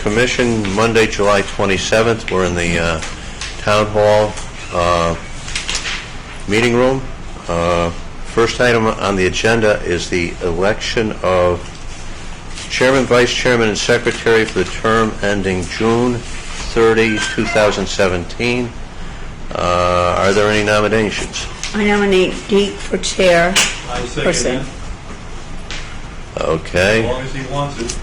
Commission, Monday, July 27th. We're in the Town Hall meeting room. First item on the agenda is the election of Chairman, Vice Chairman, and Secretary for the term ending June 30, 2017. Are there any nominations? I nominate Deke for chair. I second that. Okay. As long as he wants it.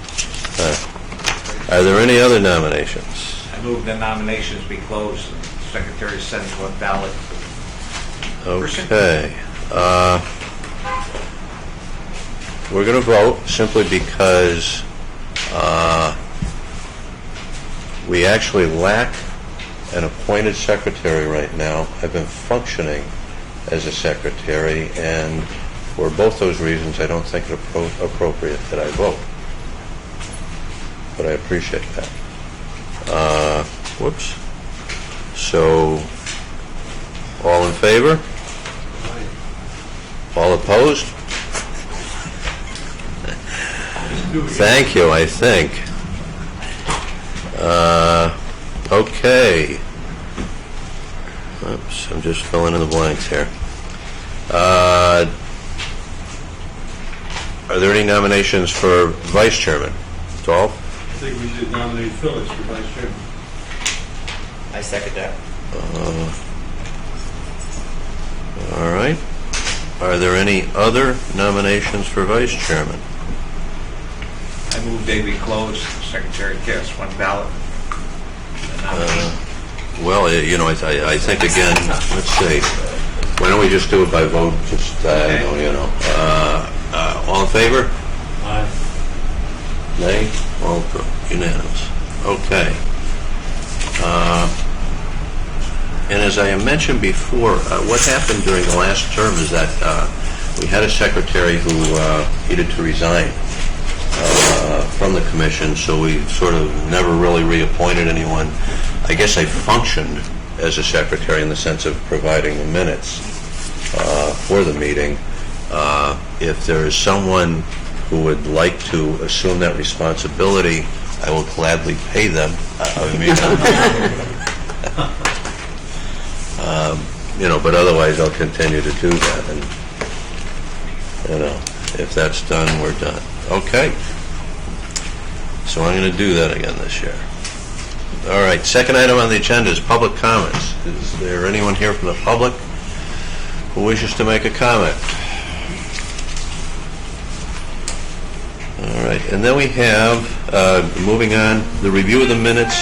Are there any other nominations? I move the nominations be closed and the secretary send to a ballot. Okay. We're going to vote simply because we actually lack an appointed secretary right now. I've been functioning as a secretary, and for both those reasons, I don't think it appropriate that I vote. But I appreciate that. Whoops. So, all in favor? All opposed? Thank you, I think. Okay. Oops, I'm just filling in the blanks here. Are there any nominations for Vice Chairman? Dolph? I think we should nominate Phyllis for Vice Chairman. I second that. All right. Are there any other nominations for Vice Chairman? I move they be closed, secretary casts one ballot. Well, you know, I think again, let's see. Why don't we just do it by vote? Just, all in favor? Aye. Nay? All approved. Unanimous. Okay. And as I mentioned before, what happened during the last term is that we had a secretary who needed to resign from the commission, so we sort of never really reappointed anyone. I guess I functioned as a secretary in the sense of providing the minutes for the meeting. If there is someone who would like to assume that responsibility, I will gladly pay them. But otherwise I'll continue to do that. And, if that's done, we're done. Okay. So I'm going to do that again this year. All right. Second item on the agenda is public comments. Is there anyone here from the public who wishes to make a comment? All right. And then we have, moving on, the review of the minutes.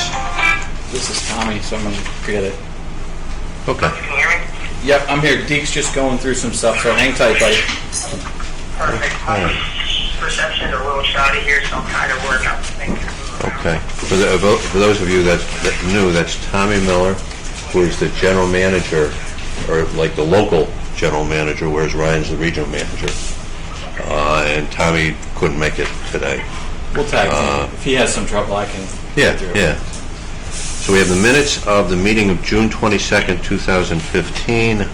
This is Tommy, so I'm going to forget it. Okay. Can you hear me? Yep, I'm here. Deke's just going through some stuff, so hang tight, buddy. Perfect. Perception a little shoddy here, so I'm trying to work out things. Okay. For those of you that knew, that's Tommy Miller, who is the general manager, or like the local general manager, whereas Ryan's the regional manager. And Tommy couldn't make it today. We'll tag him. If he has some trouble, I can Yeah, get through it. yeah. So we have the minutes of the meeting of June 22nd, 2015.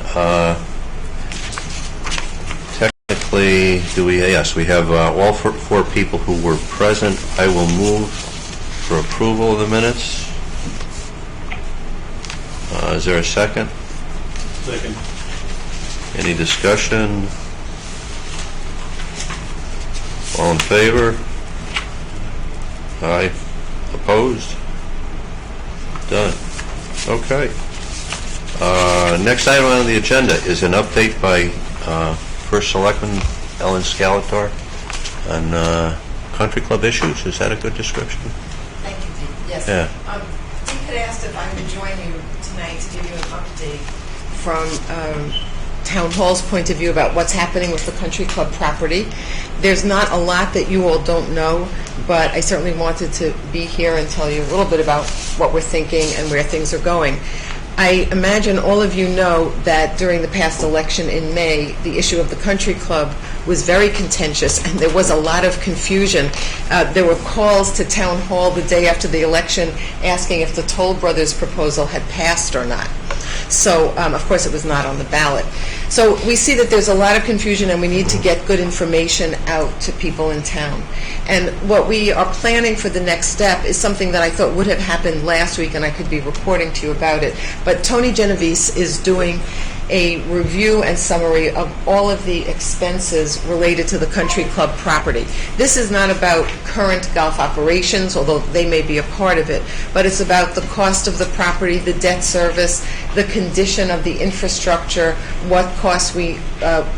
Technically, yes, we have all four people who were present. I will move for approval of the minutes. Is there a second? Second. Any discussion? All in favor? Aye. Opposed? Done. Okay. Next item on the agenda is an update by First Selectman Ellen Scalator on country club issues. Is that a good description? Thank you, Dee. Yes. Yeah. Dee had asked if I would join you tonight to give you an update from Town Hall's point of view about what's happening with the country club property. There's not a lot that you all don't know, but I certainly wanted to be here and tell you a little bit about what we're thinking and where things are going. I imagine all of you know that during the past election in May, the issue of the country club was very contentious and there was a lot of confusion. There were calls to Town Hall the day after the election asking if the Toll Brothers proposal had passed or not. So, of course, it was not on the ballot. So we see that there's a lot of confusion, and we need to get good information out to people in town. And what we are planning for the next step is something that I thought would have happened last week, and I could be reporting to you about it. But Tony Genovese is doing a review and summary of all of the expenses related to the country club property. This is not about current golf operations, although they may be a part of it, but it's about the cost of the property, the debt service, the condition of the infrastructure, what costs we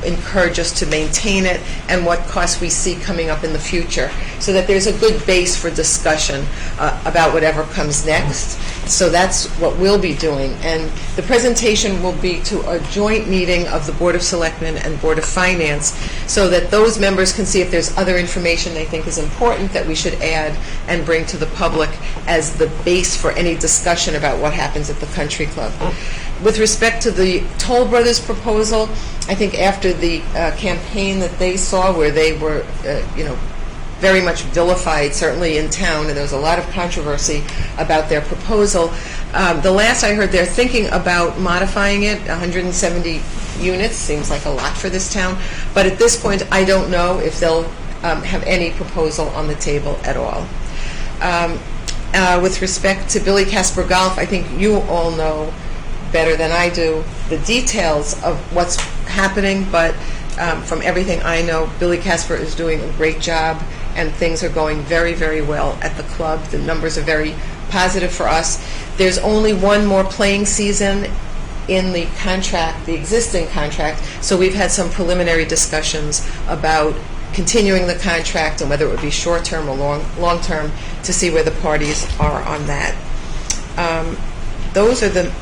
incur just to maintain it, and what costs we see coming up in the future, so that there's a good base for discussion about whatever comes next. So that's what we'll be doing. And the presentation will be to a joint meeting of the Board of Selectmen and Board of Finance, so that those members can see if there's other information they think is important that we should add and bring to the public as the base for any discussion about what happens at the country club. With respect to the Toll Brothers proposal, I think after the campaign that they saw, where they were, very much vilified, certainly in town, and there was a lot of controversy about their proposal. The last I heard, they're thinking about modifying it. 170 units seems like a lot for this town, but at this point, I don't know if they'll have any proposal on the table at all. With respect to Billy Casper Golf, I think you all know better than I do the details of what's happening, but from everything I know, Billy Casper is doing a great job, and things are going very, very well at the club. The numbers are very positive for us. There's only one more playing season in the contract, the existing contract, so we've had some preliminary discussions about continuing the contract and whether it would be short-term or long-term, to see where the parties are on that. Those are the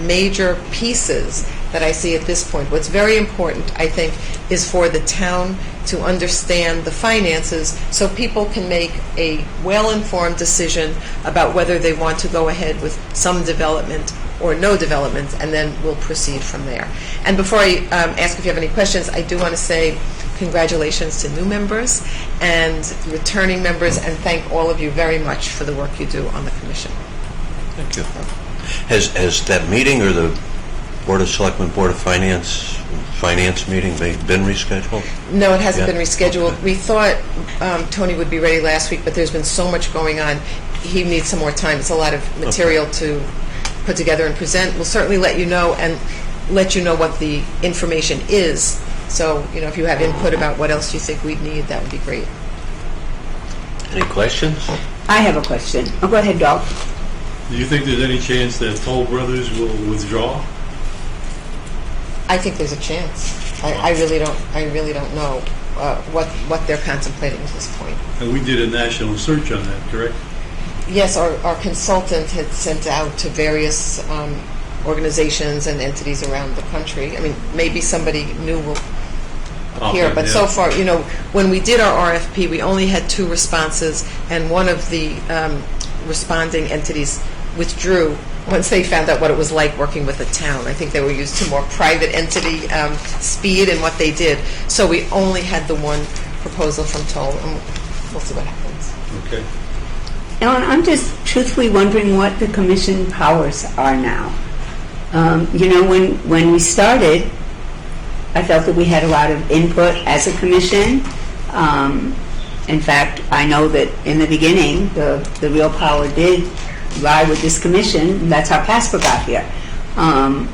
major pieces that I see at this point. What's very important, I think, is for the town to understand the finances so people can make a well-informed decision about whether they want to go ahead with some development or no development, and then we'll proceed from there. And before I ask if you have any questions, I do want to say congratulations to new members and returning members, and thank all of you very much for the work you do on the commission. Thank you. Has that meeting or the Board of Selectmen, Board of Finance meeting been rescheduled? No, it hasn't Yeah. been rescheduled. Okay. We thought Tony would be ready last week, but there's been so much going on. He needs some more time. It's a lot of material to put together and present. We'll certainly let you know, and let you know what the information is. So, if you have input about what else you think we'd need, that would be great. Any questions? I have a question. Oh, go ahead, Doug. Do you think there's any chance that Toll Brothers will withdraw? I think there's a chance. I really don't know what they're contemplating at this point. And we did a national search on that, correct? Yes, our consultant had sent out to various organizations and entities around the country. I mean, maybe somebody new will appear, Okay, but yeah. so far, when we did our RFP, we only had 2 responses, and one of the responding entities withdrew once they found out what it was like working with a town. I think they were used to more private entity speed in what they did. So we only had the one proposal from Toll, and we'll see what happens. Okay. Ellen, I'm just truthfully wondering what the commission powers are now. When we started, I felt that we had a lot of input as a commission. In fact, I know that in the beginning, the real power did lie with this commission. That's how Casper got here. And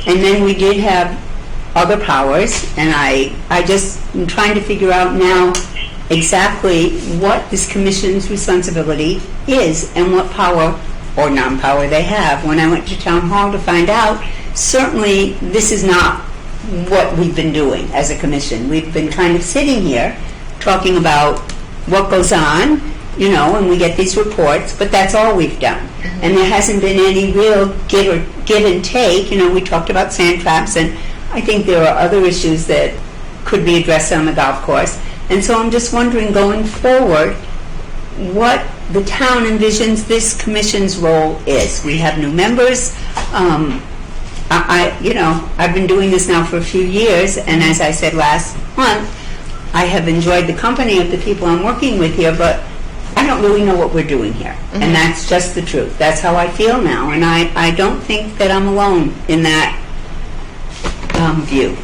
then we did have other powers, and I just am trying to figure out now exactly what this commission's responsibility is and what power or non-power they have. When I went to town hall to find out, certainly this is not what we've been doing as a commission. We've been kind of sitting here talking about what goes on, and we get these reports, but that's all we've done. Mm-hmm. And there hasn't been any real give and take. We talked about sand traps, and I think there are other issues that could be addressed on the golf course. And so I'm just wondering, going forward, what the town envisions this commission's role is. We have new members. I've been doing this now for a few years, and as I said last month, I have enjoyed the company of the people I'm working with here, but I don't really know what we're doing here. Mm-hmm. And that's just the truth. That's how I feel now, and I don't think that I'm alone in that view?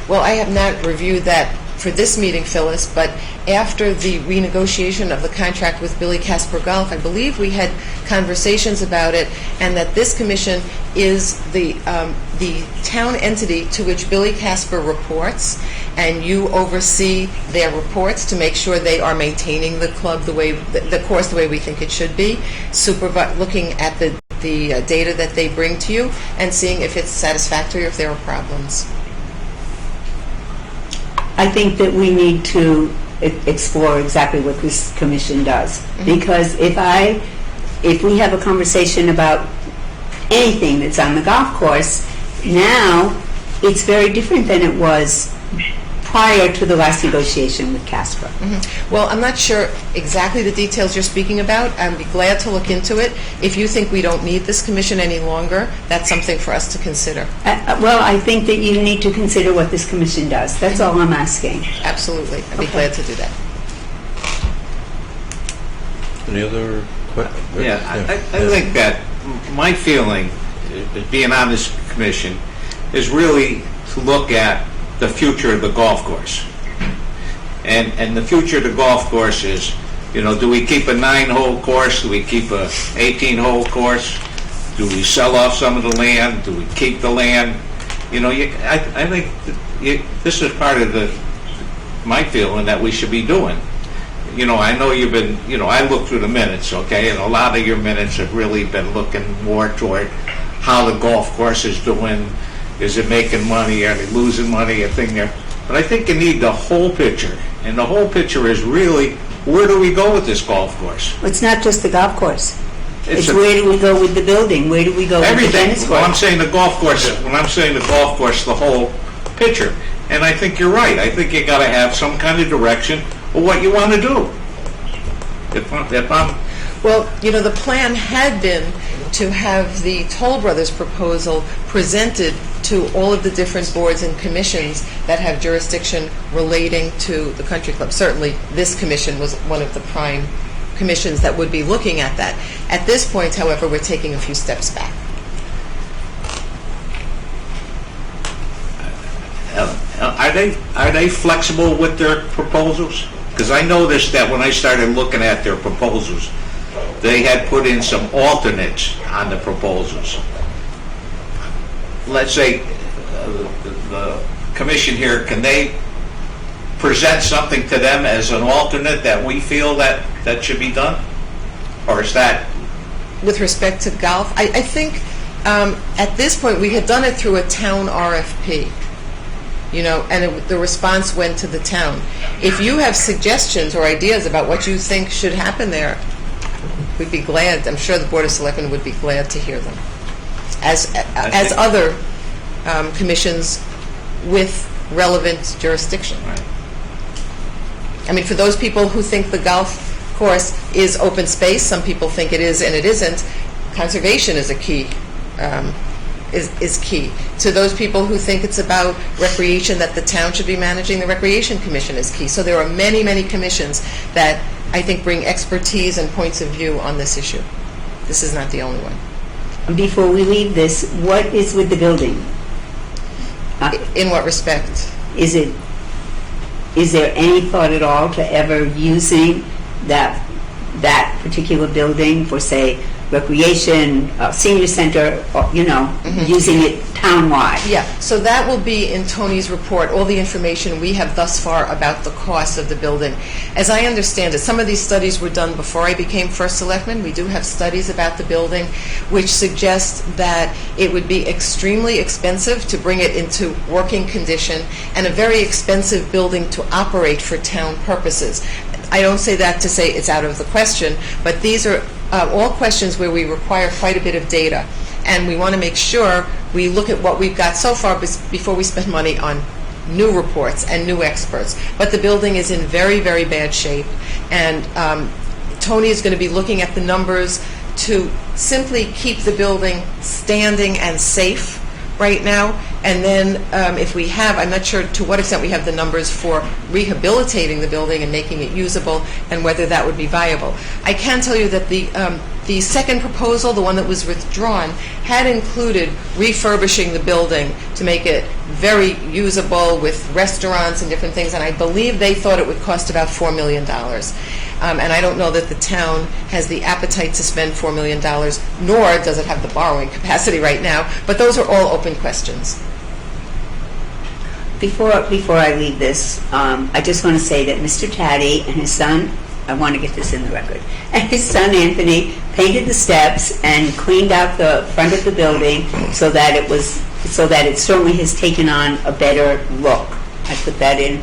Well, I have not reviewed that for this meeting, Phyllis, but after the renegotiation of the contract with Billy Casper Golf, I believe we had conversations about it, and that this commission is the town entity to which Billy Casper reports, and you oversee their reports to make sure they are maintaining the club the course the way we think it should be, looking at the data that they bring to you and seeing if it's satisfactory or if there are problems. I think that we need to explore exactly what this commission does. Because if we have a conversation about anything that's on the golf course, now it's very different than it was prior to the last negotiation with Casper. Well, I'm not sure exactly the details you're speaking about. I'd be glad to look into it. If you think we don't need this commission any longer, that's something for us to consider. Well, I think that you need to consider what this commission does. That's all I'm asking. Absolutely. I'd be glad to do that. Any other questions? Yeah, I think that my feeling, being on this commission, is really to look at the future of the golf course. And the future of the golf course is, do we keep a 9-hole course? Do we keep a 18-hole course? Do we sell off some of the land? Do we keep the land? I think this is part of my feeling that we should be doing. I know you've been, I looked through the minutes, okay, and a lot of your minutes have really been looking more toward how the golf course is doing. Is it making money? Are they losing money? A thing there. But I think you need the whole picture. And the whole picture is really, where do we go with this golf course? It's not just the golf course. It's a- where do we go with the building? Where do we go with the Everything. tennis Well, I'm court? saying the golf course, when I'm saying the golf course, the whole picture. And I think you're right. I think you got to have some kind of direction of what you want to do. If I'm Well, the plan had been to have the Toll Brothers proposal presented to all of the different boards and commissions that have jurisdiction relating to the country club. Certainly, this commission was one of the prime commissions that would be looking at that. At this point, however, we're taking a few steps back. Are they flexible with their proposals? Because I noticed that when I started looking at their proposals, they had put in some alternates on the proposals. Let's say the commission here, can they present something to them as an alternate that we feel that should be done? Or is that... With respect to golf, I think at this point we had done it through a town RFP. And the response went to the town. If you have suggestions or ideas about what you think should happen there, we'd be glad. I'm sure the Board of Selectmen would be glad to hear them, as other commissions with relevant jurisdiction. Right. I mean, for those people who think the golf course is open space, some people think it is and it isn't. Conservation is a key. Is key. To those people who think it's about recreation, that the town should be managing, the Recreation Commission is key. So there are many, many commissions that I think bring expertise and points of view on this issue. This is not the only one. Before we leave this, what is with the building? In what respect? Is there any thought at all to ever using that particular building for, say, recreation, senior center, or, using it town-wide? Yeah, so that will be in Tony's report, all the information we have thus far about the cost of the building. As I understand it, some of these studies were done before I became First Selectman. We do have studies about the building which suggest that it would be extremely expensive to bring it into working condition and a very expensive building to operate for town purposes. I don't say that to say it's out of the question, but these are all questions where we require quite a bit of data, and we want to make sure we look at what we've got so far before we spend money on new reports and new experts. But the building is in very, very bad shape, and Tony is going to be looking at the numbers to simply keep the building standing and safe right now, And then if we have, I'm not sure to what extent we have the numbers for rehabilitating the building and making it usable, and whether that would be viable. I can tell you that the second proposal, the one that was withdrawn, had included refurbishing the building to make it very usable with restaurants and different things, and I believe they thought it would cost about $4 million. And I don't know that the town has the appetite to spend $4 million, nor does it have the borrowing capacity right now, but those are all open questions. Before I leave this, I just want to say that Mr. Taddy and his son, I want to get this in the record, and his son Anthony painted the steps and cleaned out the front of the building so that it certainly has taken on a better look. I put that in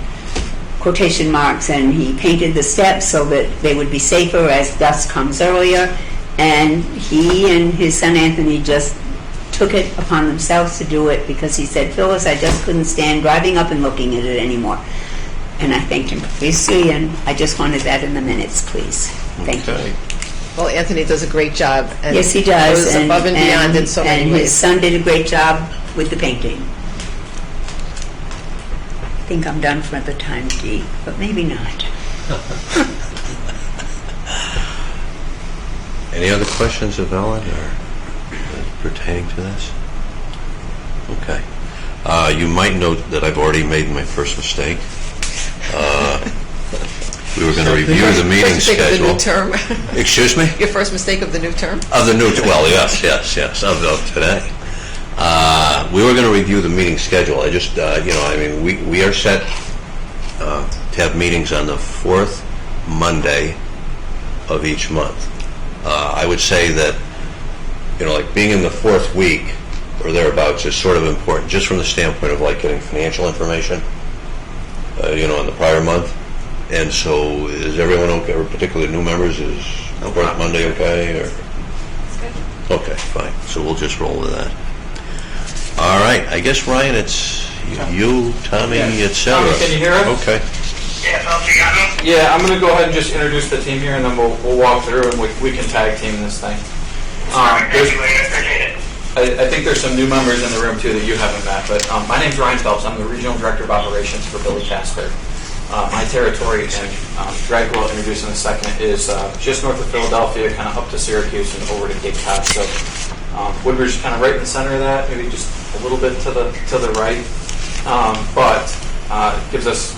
quotation marks, and he painted the steps so that they would be safer as dusk comes earlier, and he and his son Anthony just took it upon themselves to do it because he said, Phyllis, I just couldn't stand driving up and looking at it anymore. And I thanked him profusely, and I just wanted that in the minutes, please. Thank you. Well, Anthony does a great job. And Yes, he does. goes above and beyond in so many and his ways. son did a great job with the painting. I think I'm done for the time, Dee, but maybe not. Any other questions of Ellen or pertaining to this? Okay. You might note that I've already made my first mistake. We were going to review the meeting First mistake schedule. of the new term. Excuse me? Your first mistake of the new term? Of the new, well, yes, of today. We were going to review the meeting schedule. I just, we are set to have meetings on the fourth Monday of each month. I would say that, like being in the fourth week or thereabouts is sort of important, just from the standpoint of like getting financial information, in the prior month. And so, is everyone okay, or particularly new members, is fourth Monday okay? Or? Okay, fine. So we'll just roll with that. All right. I guess, Ryan, it's you, Tommy, etc. Tommy, can you hear us? Okay. Yeah, Phil, you got me? Yeah, I'm going to go ahead and just introduce the team here, and then we'll walk through, and we can tag team this thing. Thank you, Lee. I appreciate it. I think there's some new members in the room, too, that you haven't met, but my name's Ryan Phelps. I'm the Regional Director of Operations for Billy Casper. My territory, and Greg will introduce in a second, is just north of Philadelphia, kind of up to Syracuse and over to Cape Cod. So Woodbridge is kind of right in the center of that, maybe just a little bit to the right, but it gives us.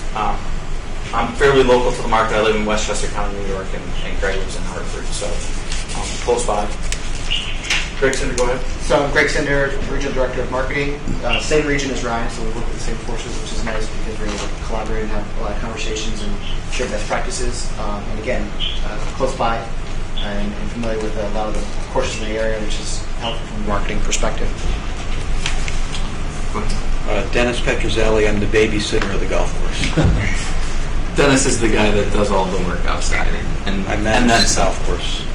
I'm fairly local to the market. I live in Westchester County, New York, and Greg lives in Hartford, so close by. Greg Cinder, go ahead. So I'm Greg Cinder, Regional Director of Marketing. Same region as Ryan, so we work with the same forces, which is nice because we're able to collaborate and have a lot of conversations and share best practices. And again, close by and familiar with a lot of the courses in the area, which is helpful from a marketing perspective. Dennis Petrozelli, I'm the babysitter of the golf course. Dennis is the guy that does all the work outside, and I manage the golf course.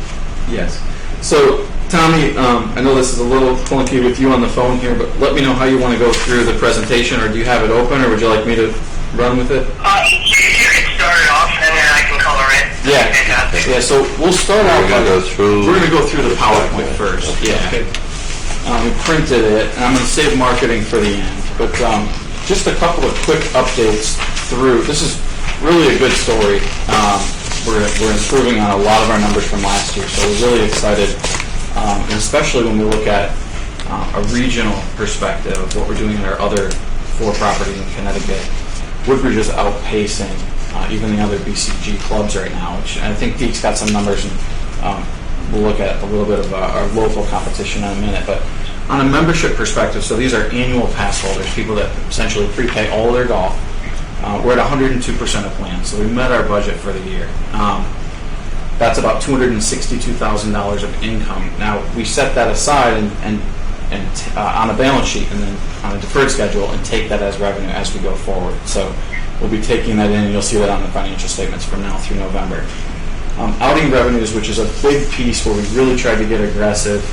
Yes. So, Tommy, I know this is a little clunky with you on the phone here, but let me know how you want to go through the presentation, or do you have it open, or would you like me to run with it? You can start it off, and then I can color it. Yeah. Fantastic. Yeah, so we'll start out. We're going to go through the PowerPoint first. Yeah. We printed it, and I'm going to save marketing for the end. But just a couple of quick updates through. This is really a good story. We're improving on a lot of our numbers from last year, so we're really excited, and especially when we look at a regional perspective of what we're doing in our other 4 properties in Connecticut. Woodbridge is outpacing even the other BCG clubs right now, which I think Deke's got some numbers, and we'll look at a little bit of our local competition in a minute. But on a membership perspective, so these are annual pass holders, people that essentially prepay all of their golf. We're at 102% of plan, so we met our budget for the year. That's about $262,000 of income. Now, we set that aside and on a balance sheet and then on a deferred schedule and take that as revenue as we go forward. So we'll be taking that in, and you'll see that on the financial statements from now through November. Outing revenues, which is a big piece where we really tried to get aggressive,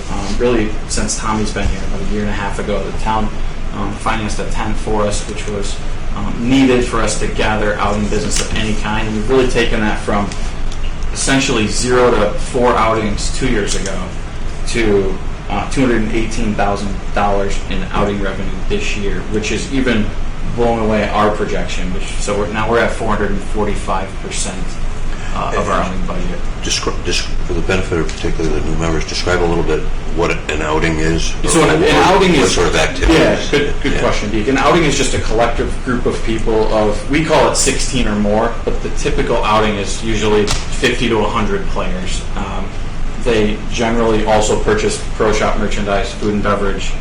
really since Tommy's been here about a year and a half ago. The town financed a tent for us, which was needed for us to gather outing business of any kind. And we've really taken that from essentially 0 to 4 outings 2 years ago to $218,000 in outing revenue this year, which is even blowing away our projection. So now we're at 445% of our outing budget. Just for the benefit of particularly the new members, describe a little bit what an outing is. So an outing what is sort of activities. Yeah, good question, Deke. An outing is just a collective group of people we call it 16 or more, but the typical outing is usually 50 to 100 players. They generally also purchase pro shop merchandise, food and beverage,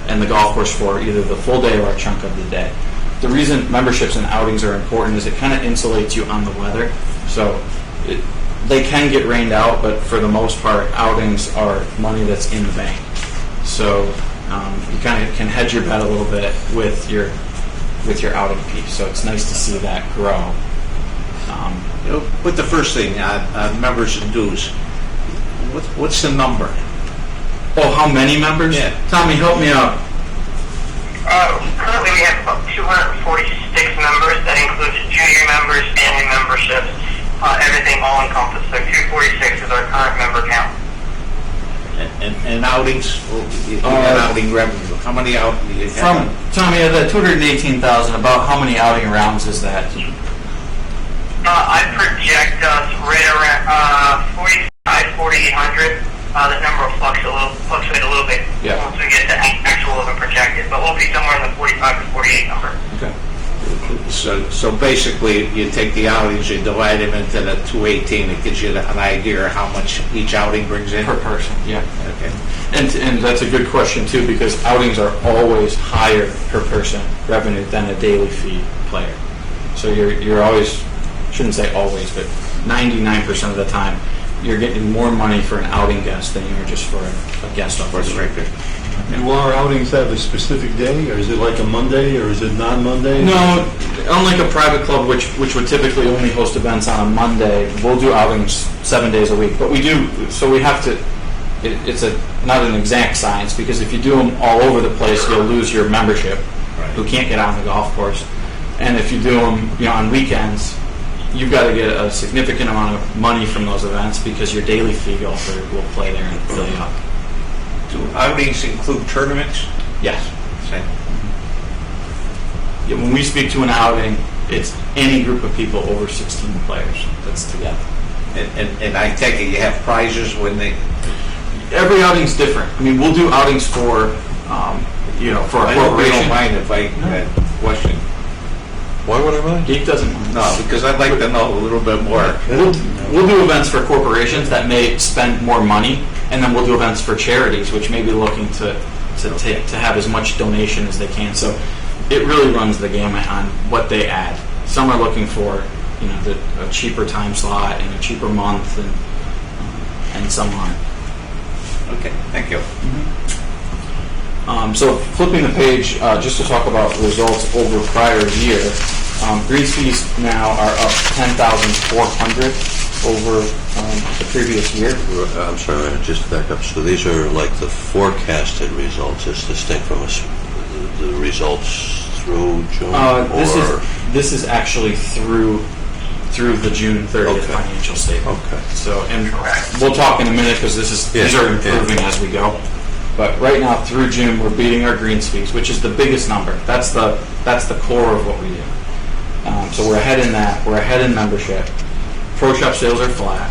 and the golf course for either the full day or a chunk of the day. The reason memberships and outings are important is it kind of insulates you on the weather. So they can get rained out, but for the most part, outings are money that's in the bank. So you kind of can hedge your bet a little bit with your outing piece. So it's nice to see that grow. With the first thing, members and dues, what's the number? Oh, how many members? Yeah. Tommy, help me out. Currently, we have about 246 members. That includes junior members, family memberships, everything all encompassed. So 246 is our current member count. And outings, you got outing revenue. How many outings do you have? Tommy, of that 218,000, about how many outing rounds is that? I project us right around 4,800. That number will fluctuate a little bit once we get to actual and projected, but we'll be somewhere in the 45 to 48 number. Okay. So basically, you take the outings, you divide them into the 218, it gives you an idea of how much each outing brings in? Per person, yeah. Okay. And that's a good question too, because outings are always higher per person revenue than a daily fee player. So you're always, shouldn't say always, but 99% of the time, you're getting more money for an outing guest than you are just for a guest off the street. Do our outings have a specific day, or is it like a Monday, or is it non-Monday? No, unlike a private club, which would typically only host events on a Monday, we'll do outings 7 days a week. But we do, so we have to, it's not an exact science, because if you do them all over the place, you'll lose your membership, who can't get on the golf course. And if you do them on weekends, you've got to get a significant amount of money from those events because your daily fee golfer will play there and fill you up. Do outings include tournaments? Yes. Same. Yeah, when we speak to an outing, it's any group of people over 16 players that's together. And I take it you have prizes when they... Every outing's different. I mean, we'll do outings for, for a I hope you don't corporation. mind if I question. Why would I mind? Geek doesn't mind. No, because I'd like to know a little bit more. We'll do events for corporations that may spend more money, and then we'll do events for charities, which may be looking to have as much donation as they can. So it really runs the gamut on what they add. Some are looking for, a cheaper time slot and a cheaper month, and some aren't. Okay, thank you. So flipping the page, just to talk about results over prior year, greens fees now are up 10,400 over the previous year. I'm sorry, just back up. So these are like the forecasted results, as distinct from the results through June? This is actually through the June 30th financial statement. Okay. So, and we'll talk in a minute because these are improving as we go. But right now, through June, we're beating our greens fees, which is the biggest number. That's the core of what we do. So we're ahead in that. We're ahead in membership. Pro shop sales are flat.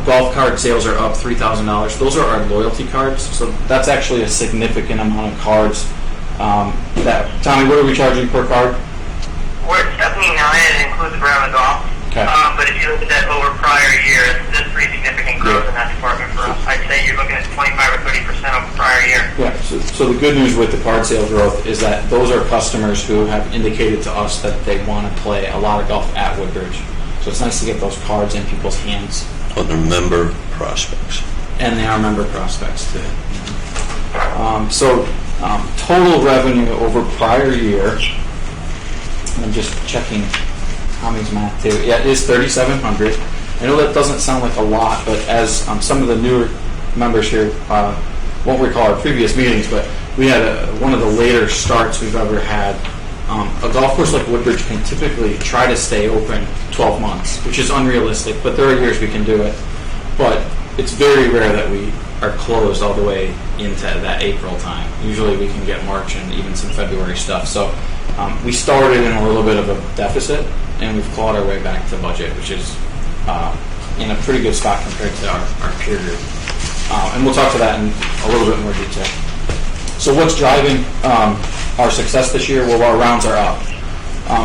Golf card sales are up $3,000. Those are our loyalty cards. So that's actually a significant amount of cards. Tommy, what are we charging per card? We're at 79, and it includes round of golf. Okay. But if you look at that over prior year, there's pretty significant growth in that department for us. I'd say you're looking at 25 or 30% over prior year. Yeah, so the good news with the card sale growth is that those are customers who have indicated to us that they want to play a lot of golf at Woodbridge. So it's nice to get those cards in people's hands. Oh, they're member prospects. And they are member prospects too. Total revenue over prior year, I'm just checking Tommy's math too. Yeah, it is $3,700. I know that doesn't sound like a lot, but as some of the newer members here won't recall our previous meetings, but we had one of the later starts we've ever had. A golf course like Woodbridge can typically try to stay open 12 months, which is unrealistic, but there are years we can do it. But it's very rare that we are closed all the way into that April time. Usually we can get March and even some February stuff. So we started in a little bit of a deficit, and we've clawed our way back to budget, which is in a pretty good spot compared to our peer group. And we'll talk to that in a little bit more detail. So what's driving our success this year? Well, our rounds are up.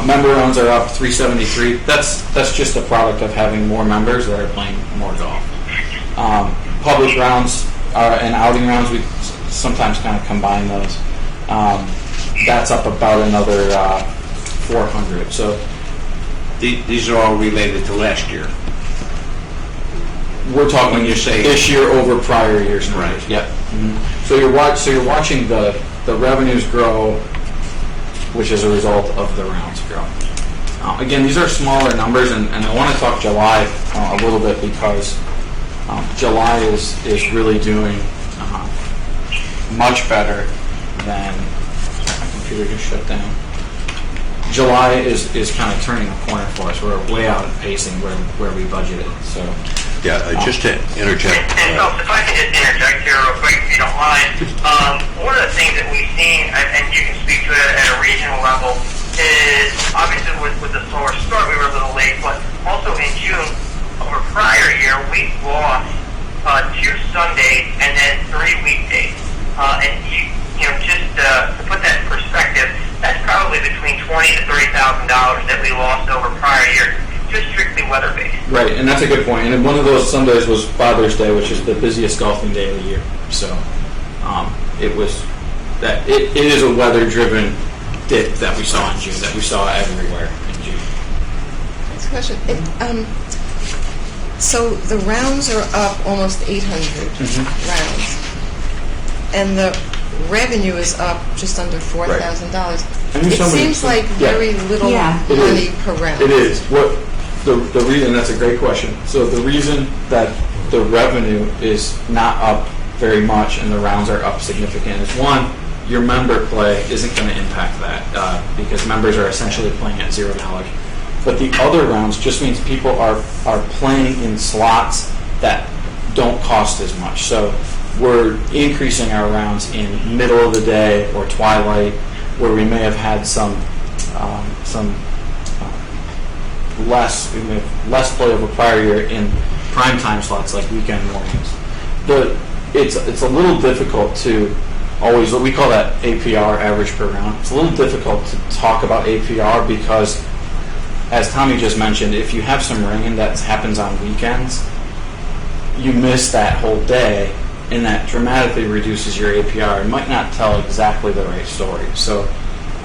Member rounds are up 373. That's just a product of having more members that are playing more golf. Public rounds and outing rounds, we sometimes kind of combine those. That's up about another 400. So These are all related to last year. we're talking When you say- this year over prior years. Numbers. Right. Yep. So you're watching the revenues grow, which is a result of the rounds grow. Again, these are smaller numbers, and I want to talk July a little bit because July is really doing much better than my computer just shut down. July is kind of turning a corner for us. We're way out of pacing where we budgeted. So Yeah, just to interject. And so, if I can just interject here real quick, if you don't mind, one of the things that we've seen, and you can speak to it at a regional level, is obviously with the slower start, we were a little late, but also in June, over prior year, we lost 2 Sundays and then 3 weekdays. And just to put that in perspective, that's probably between $20,000 to $30,000 that we lost over prior year, just strictly weather-based. right, and that's a good point. And one of those Sundays was Father's Day, which is the busiest golfing day of the year. So it is a weather-driven dip that we saw in June, that we saw everywhere in June. Next question. So the rounds are up almost 800 rounds, and the revenue is up just under $4,000. I knew It somebody- seems like Yeah. very little Yeah. It money is. per round. It is. What the reason, that's a great question. So the reason that the revenue is not up very much and the rounds are up significant is, one, your member play isn't going to impact that because members are essentially playing at $0. But the other rounds just means people are playing in slots that don't cost as much. So we're increasing our rounds in middle of the day or twilight, where we may have had some less play over prior year in prime time slots like weekend mornings. It's a little difficult to always, we call that APR, average per round. It's a little difficult to talk about APR because, as Tommy just mentioned, if you have some rain that happens on weekends, you miss that whole day, and that dramatically reduces your APR and might not tell exactly the right story. So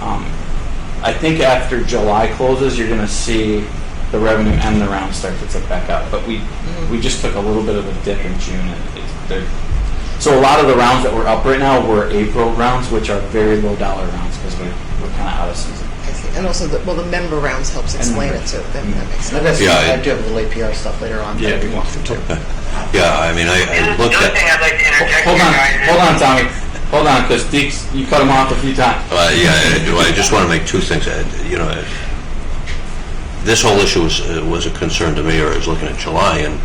I think after July closes, you're going to see the revenue and the rounds start to tick back up. But we just took a little bit of a dip in June. So a lot of the rounds that we're up right now were April rounds, which are very low dollar rounds because we're kind of out of season. I see. And also, the member rounds helps explain it too. That makes sense. Yeah, I do have a little APR stuff later on. Yeah, we want to too. Yeah, I mean, I And looked the other at. thing I'd like to interject Hold here, on, guys, is- hold on, Tommy. Hold on, because Deeks, you cut him off a few times. I just want to make 2 things. This whole issue was a concern to me, or I was looking at July, and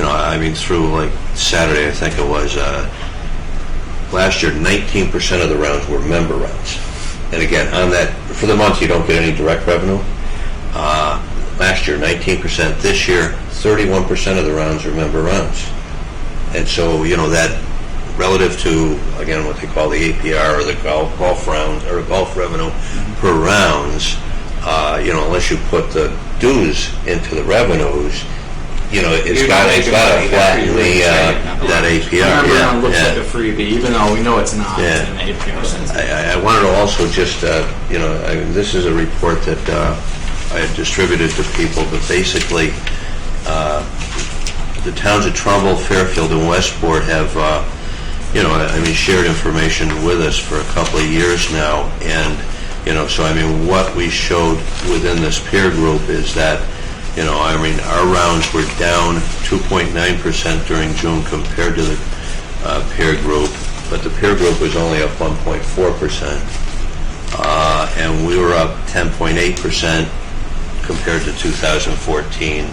I mean, through like Saturday, I think it was. Last year, 19% of the rounds were member rounds, and again, on that for the month, you don't get any direct revenue. Last year, 19%. This year, 31% of the rounds are member rounds, and so that. Relative to, again, what they call the APR or the golf round or golf revenue per rounds, unless you put the dues into the revenues, it's got to flatten that APR. Member round looks like a freebie, even though we know it's not. Yeah. It's an APR sense. I wanted to also just, this is a report that I had distributed to people, but basically, the towns of Trumbull, Fairfield, and Westport have. Shared information with us for a couple of years now, and so what we showed within this peer group is that our rounds were down 2.9% during June compared to the peer group, but the peer group was only up 1.4%, and we were up 10.8% compared to 2014,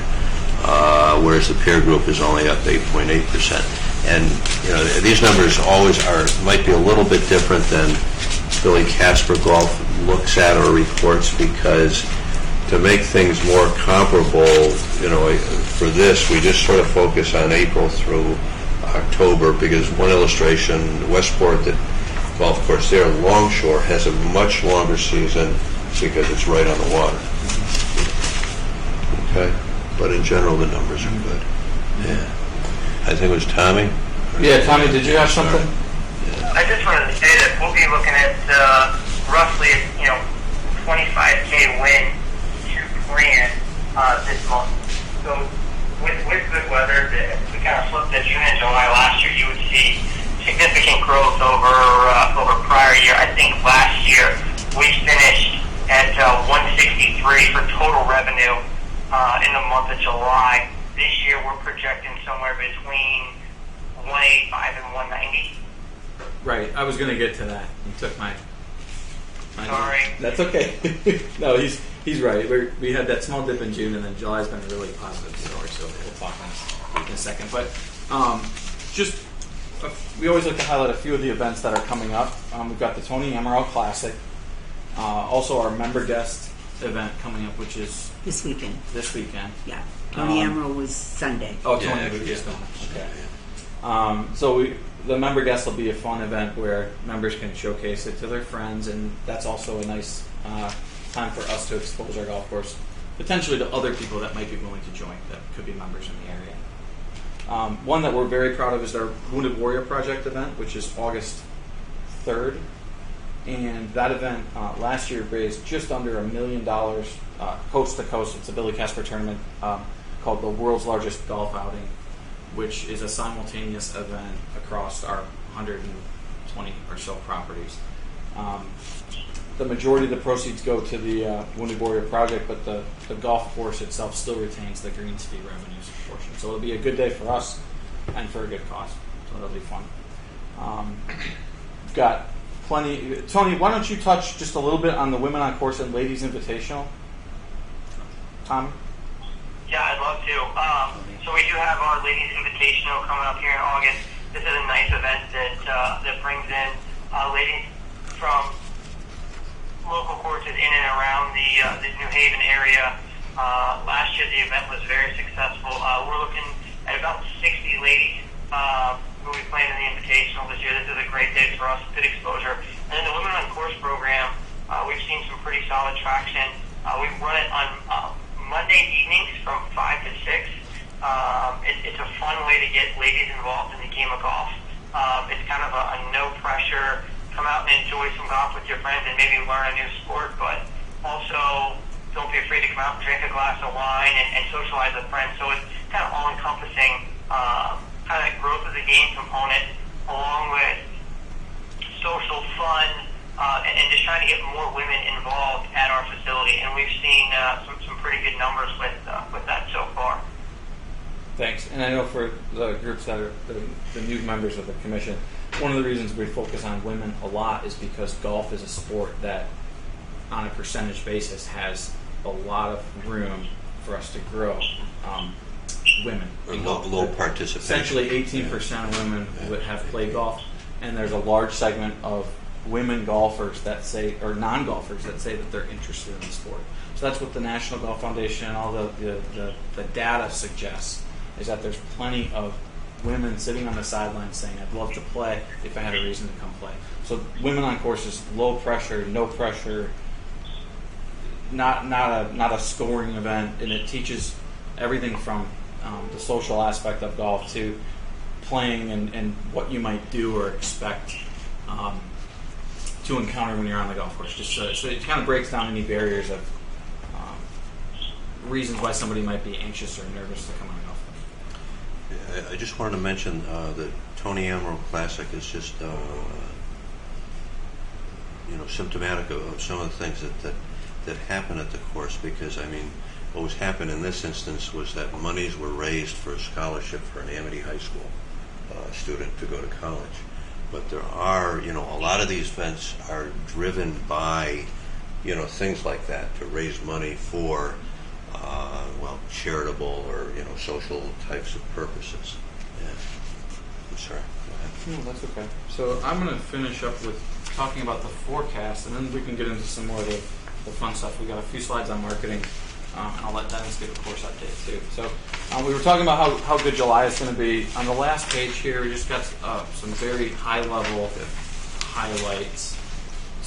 whereas the peer group is only up 8.8%. And, you know, these numbers always might be a little bit different than Billy Casper Golf looks at or reports, because to make things more comparable, you know, for this, we just sort of focus on April through October, because one illustration, Westport, that golf course there, Longshore, has a much longer season because it's right on the water. Okay? But in general, the numbers are good. Yeah. I think it was Tommy. Yeah, Tommy, did you have something? I just wanted to say that we'll be looking at roughly, 25K win to plan this month. So with good weather, if we kind of flipped it, June and July last year, you would see significant growth over prior year. I think last year we finished at 163 for total revenue in the month of July. This year we're projecting somewhere between 185 and 190. Right, I was going to get to that. You took my Sorry. That's okay. No, he's right. We had that small dip in June, and then July's been a really positive story, so we'll talk on it in a second. But we always like to highlight a few of the events that are coming up. We've got the Tony Amaral Classic, also our member guest event coming up, which is This weekend, this weekend. yeah. Tony Emerald was Sunday. Oh, Tony was just gone. Okay. So the member guest will be a fun event where members can showcase it to their friends, and that's also a nice time for us to expose our golf course potentially to other people that might be willing to join that could be members in the area. One that we're very proud of is our Wounded Warrior Project event, which is August 3rd. And that event last year raised just under $1 million coast to coast. It's a Billy Casper tournament called the World's Largest Golf Outing, which is a simultaneous event across our 120 or so properties. The majority of the proceeds go to the Wounded Warrior Project, but the golf course itself still retains the greens fee revenues portion. So it'll be a good day for us and for a good cause. So it'll be fun. We've got plenty. Tony, why don't you touch just a little bit on the Women on Course and Ladies Invitational? Tom? Yeah, I'd love to. So we do have our Ladies Invitational coming up here in August. This is a nice event that brings in ladies from local courses in and around the New Haven area. Last year the event was very successful. We're looking at about 60 ladies who we playing in the Invitational this year. This is a great day for us, good exposure. And then the Women on Course program, we've seen some pretty solid traction. We run it on Monday evenings from 5 to 6. It's a fun way to get ladies involved in the game of golf. It's kind of a no-pressure, come out and enjoy some golf with your friends and maybe learn a new sport, but also don't be afraid to come out and drink a glass of wine and socialize with friends. So it's kind of all-encompassing, kind of growth of the game component, along with social fun, and just trying to get more women involved at our facility. And we've seen some pretty good numbers with that so far. Thanks. And I know for the groups that are the new members of the commission, one of the reasons we focus on women a lot is because golf is a sport that, on a percentage basis, has a lot of room for us to grow women. Low participation. Essentially 18% of women would have played golf, and there's a large segment of women golfers that say, or non-golfers that say that they're interested in the sport. So that's what the National Golf Foundation and all the data suggests, is that there's plenty of women sitting on the sidelines saying, I'd love to play if I had a reason to come play. So Women on Course is low pressure, no pressure, not a scoring event, and it teaches everything from the social aspect of golf to playing and what you might do or expect to encounter when you're on the golf course. Just so it kind of breaks down any barriers of reasons why somebody might be anxious or nervous to come on the golf course. I just wanted to mention the Tony Amaral Classic is just symptomatic of some of the things that happen at the course, because I mean, what was happened in this instance was that monies were raised for a scholarship for an Amity High School student to go to college. But there are, a lot of these events are driven by, things like that to raise money for, charitable or, social types of purposes. Yeah. I'm sorry. Go ahead. No, that's okay. So I'm going to finish up with talking about the forecast, and then we can get into some more of the fun stuff. We got a few slides on marketing, and I'll let Dennis give a course update too. So we were talking about how good July is going to be. On the last page here, we just got some very high-level highlights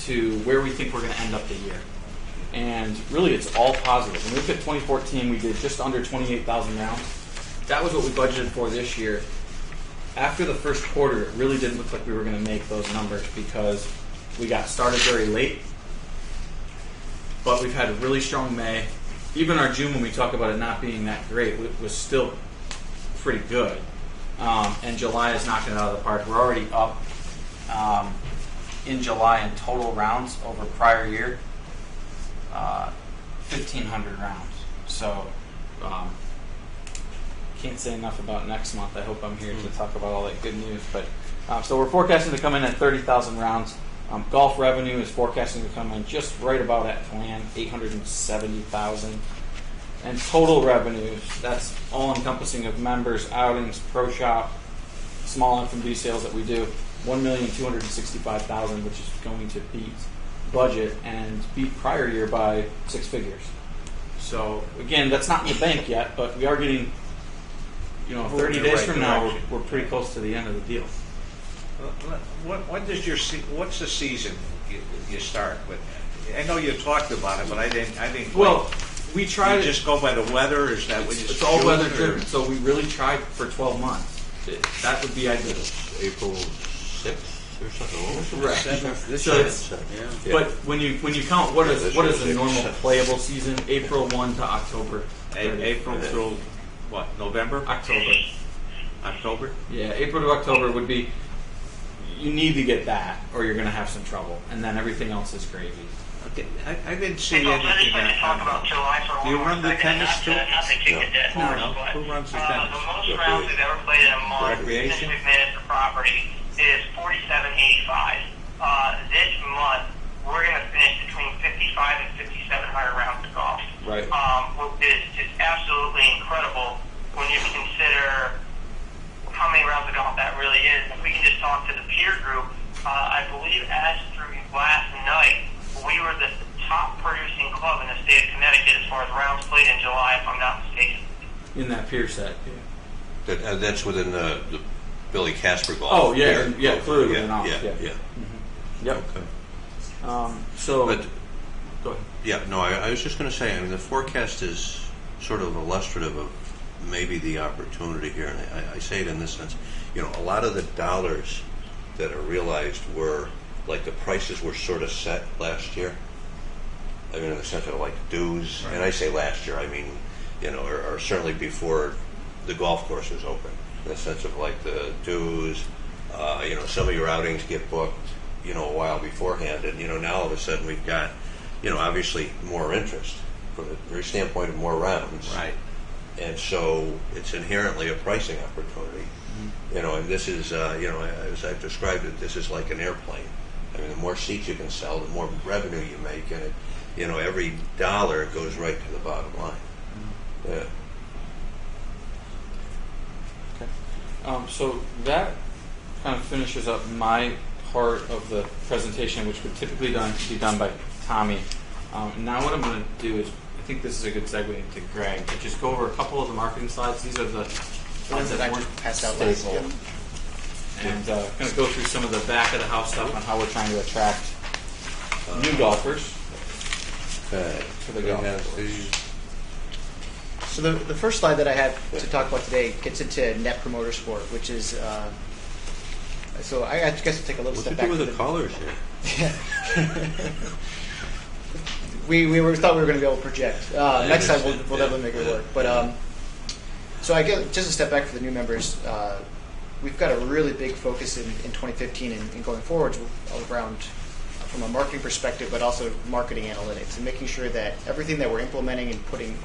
to where we think we're going to end up the year. And really, it's all positive. When we look at 2014, we did just under 28,000 rounds. That was what we budgeted for this year. After the first quarter, it really didn't look like we were going to make those numbers because we got started very late. But we've had a really strong May. Even our June, when we talk about it not being that great, was still pretty good. And July is knocking it out of the park. We're already up in July in total rounds over prior year, 1,500 rounds. So can't say enough about next month. I hope I'm here to talk about all that good news. But so we're forecasting to come in at 30,000 rounds. Golf revenue is forecasting to come in just right about at plan, 870,000. And total revenues, that's all encompassing of members, outings, pro shop, small F&B sales that we do, 1,265,000, which is going to beat budget and beat prior year by 6 figures. So again, that's not in the bank yet, but we are getting, 30 days from now, we're pretty close to the end of the deal. When does what's the season you start with? I know you talked about it, but I didn't. Well, we try to just go by the weather. Is that what you? It's all weather driven. So we really tried for 12 months. That would be ideal. April 6th or something. Correct. So but when you count what is the normal playable season? April 1 to October. April through what? November? October? Yeah, April to October would be. You need to get that, or you're going to have some trouble, and then everything else is gravy. Okay, I didn't see Hey, Bob, anything. I just talk about July for Do you one run the second, tennis not too? to kick a dead horse, No. but Who runs the tennis? the most rounds we've ever played in a month Recreation? since we've managed the property is 4785. This month, we're going to finish between 55 and 5,700 rounds of golf. Right. Which is just absolutely incredible when you consider how many rounds of golf that really is. If we can just talk to the peer group, I believe as through last night, we were the top producing club in the state of Connecticut as far as rounds played in July, if I'm not mistaken. In that peer set. That's within the Billy Casper Golf. Oh, yeah, peer. yeah, clearly. Yeah. Mm-hmm. Yep. Okay. So, But go ahead. yeah, no, I was just going to say, the forecast is sort of illustrative of maybe the opportunity here, and I say it in this sense. A lot of the dollars that are realized were, like, the prices were sort of set last year. In the sense of, like, dues, and I say last year, or certainly before the golf course was open, in the sense of, like, the dues, some of your outings get booked, a while beforehand, and, now all of a sudden we've got, obviously more interest from the very standpoint of more rounds. Right. And so it's inherently a pricing opportunity. And this is, as I've described it, this is like an airplane. The more seats you can sell, the more revenue you make, and every dollar goes right to the bottom line. Yeah. Okay. So that kind of finishes up my part of the presentation, which would typically be done by Tommy. Now what I'm going to do is, I think this is a good segue into Greg, but just go over a couple of the marketing slides. These are the ones that weren't passed out last stapled. And kind of go through some of the back of the house stuff on how we're trying to attract new golfers to the golf course. So the first slide that I have to talk about today gets into Net Promoter Score, which is so I guess I'll take a little What step to back. do with the colors here? we thought we were going to be able to project. Next time we'll definitely make it work. But so I guess just a step back for the new members. We've got a really big focus in 2015 and going forward around from a marketing perspective, but also marketing analytics and making sure that everything that we're implementing and putting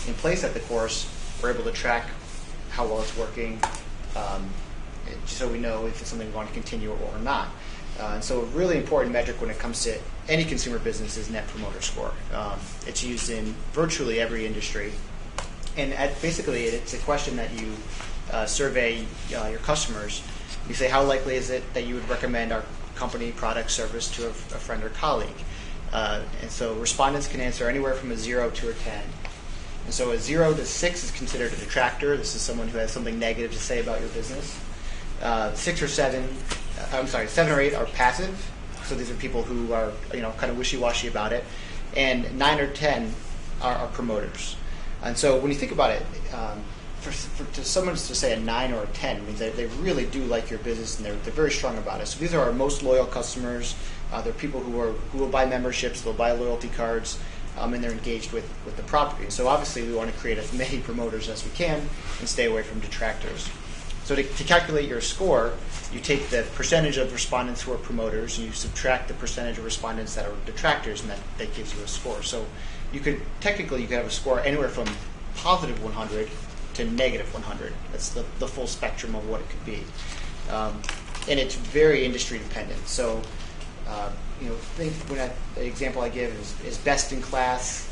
in place at the course, we're able to track how well it's working, so we know if it's something we want to continue or not. And so a really important metric when it comes to any consumer business is Net Promoter Score. It's used in virtually every industry. And basically, it's a question that you survey your customers You say, how likely is it that you would recommend our company, product, service to a friend or colleague? And so respondents can answer anywhere from a 0 to a 10. And so a 0 to 6 is considered a detractor. This is someone who has something negative to say about your business. 6 or 7, 7 or 8 are passive. So these are people who are, kind of wishy-washy about it. And 9 or 10 are promoters. And so when you think about it, to someone to say a 9 or a 10 means that they really do like your business and they're very strong about it. So these are our most loyal customers. They're people who will buy memberships, they'll buy loyalty cards, and they're engaged with the property. So obviously we want to create as many promoters as we can and stay away from detractors. So to calculate your score, you take the percentage of respondents who are promoters and you subtract the percentage of respondents that are detractors, and that gives you a score. So you could have a score anywhere from positive 100 to negative 100. That's the full spectrum of what it could be. And it's very industry dependent. So, the example I give is best in class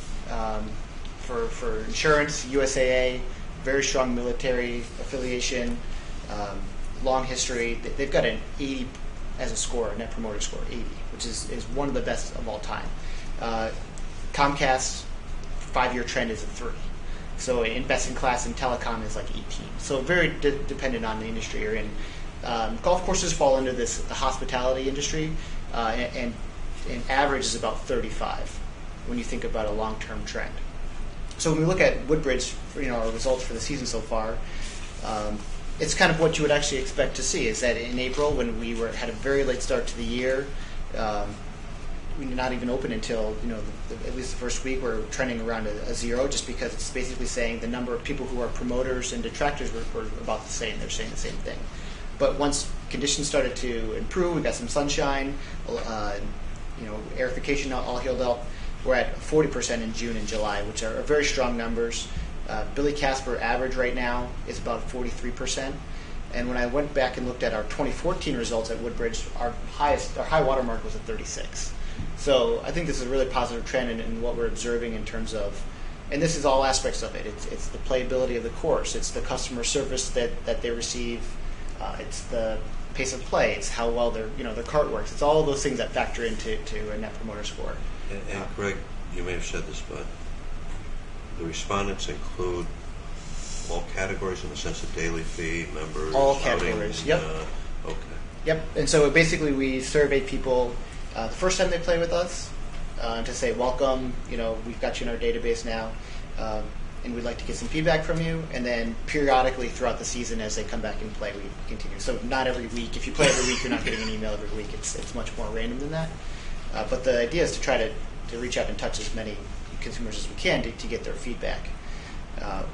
for insurance, USAA, very strong military affiliation, long history. They've got an 80 as a score, a net promoter score, 80, which is one of the best of all time. Comcast 5-year trend is a 3. So in best in class in telecom is like 18. So very dependent on the industry you're in. Golf courses fall under the hospitality industry, and average is about 35 when you think about a long-term trend. So when we look at Woodbridge, our results for the season so far, it's kind of what you would actually expect to see. Is that in April, when we had a very late start to the year, we did not even open until at least the first week. We're trending around a 0, just because it's basically saying the number of people who are promoters and detractors were about the same. They're saying the same thing. But once conditions started to improve, we got some sunshine, airification all healed up. We're at 40% in June and July, which are very strong numbers. Billy Casper average right now is about 43%. And when I went back and looked at our 2014 results at Woodbridge, our high water mark was at 36. So I think this is a really positive trend in what we're observing in terms of, and this is all aspects of it. It's the playability of the course. It's the customer service that they receive. It's the pace of play. It's how well their cart works. It's all of those things that factor into a net promoter score. And Greg, you may have said this, but the respondents include all categories in the sense of daily fee, members, all outing, categories. Yep. Okay. Yep. And so basically, we survey people the first time they play with us to say, welcome. We've got you in our database now, and we'd like to get some feedback from you. And then periodically throughout the season, as they come back and play, we continue. So not every week. If you play every week, you're not getting an email every week. It's much more random than that. But the idea is to try to reach out and touch as many consumers as we can to get their feedback.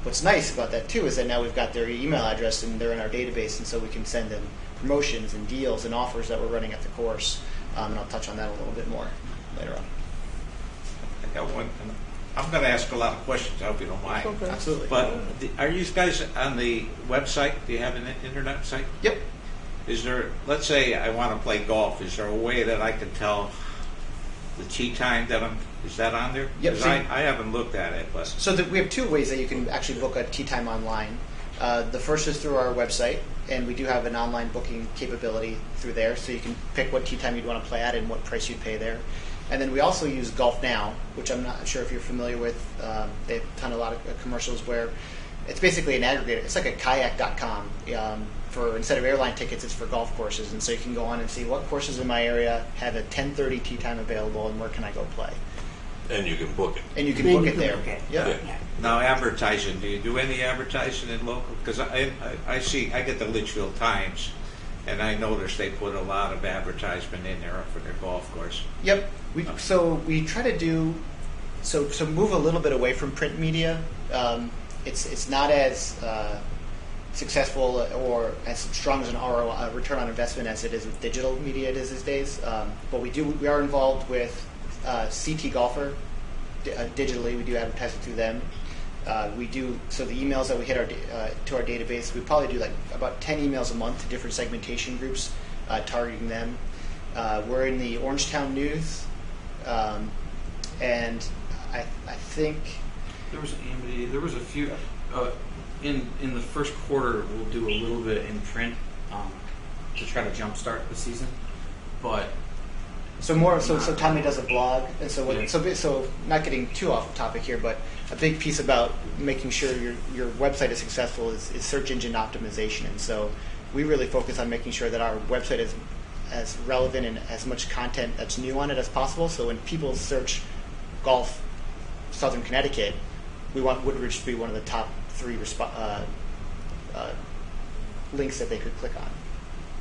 What's nice about that too is that now we've got their email address and they're in our database, and so we can send them promotions and deals and offers that we're running at the course. And I'll touch on that a little bit more later on. I got one. I'm going to ask a lot of questions. I hope you don't mind. Okay. Absolutely. But are you guys on the website? Do you have an internet site? Yep. Is there? Let's say I want to play golf. Is there a way that I can tell the tee time that is that on there? Yep. So I haven't looked at it, but So we have 2 ways that you can actually book a tee time online. The first is through our website, and we do have an online booking capability through there, so you can pick what tee time you'd want to play at and what price you'd pay there. And then we also use Golf Now, which I'm not sure if you're familiar with. They've done a lot of commercials where it's basically an aggregator. It's like a kayak.com. For instead of airline tickets, it's for golf courses, and so you can go on and see what courses in my area have a 10:30 tee time available, and where can I go play. And you can book it. And you can Then book you it can there. book it. Yep. Yeah. now advertising. Do you do any advertising in local? Because I see I get the Litchfield Times, and I noticed they put a lot of advertisement in there for their golf course. Yep. So we try to do so move a little bit away from print media. It's not as successful or as strong as an ROI, return on investment, as it is with digital media it is these days. But we are involved with CT Golfer digitally. We do advertising through them. We do so the emails that we hit to our database. We probably do like about 10 emails a month to different segmentation groups, targeting them. We're in the Orangetown News, and I think There was a few in the first quarter. We'll do a little bit in print, to try to jumpstart the season, but So Tommy does a blog, and so not getting too off topic here, but a big piece about making sure your website is successful is search engine optimization, and so we really focus on making sure that our website is as relevant and as much content that's new on it as possible. So when people search golf Southern Connecticut, we want Woodbridge to be one of the top 3 links that they could click on.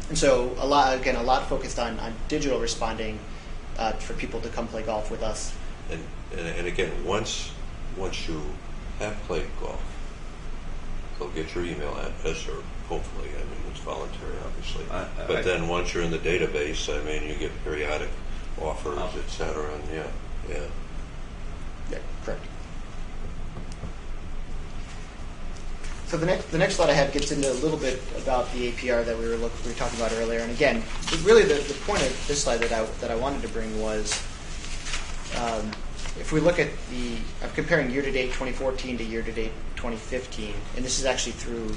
And so a lot focused on digital responding for people to come play golf with us. And again, once you have played golf, they'll get your email address, or hopefully, I mean, it's voluntary, obviously. But then once you're in the database, I mean, you get periodic offers, et cetera, and yeah. Yeah, correct. So the next slide I have gets into a little bit about the APR that we were talking about earlier. And again, really the point of this slide that I wanted to bring was, if we look at I'm comparing year-to-date 2014 to year-to-date 2015, and this is actually through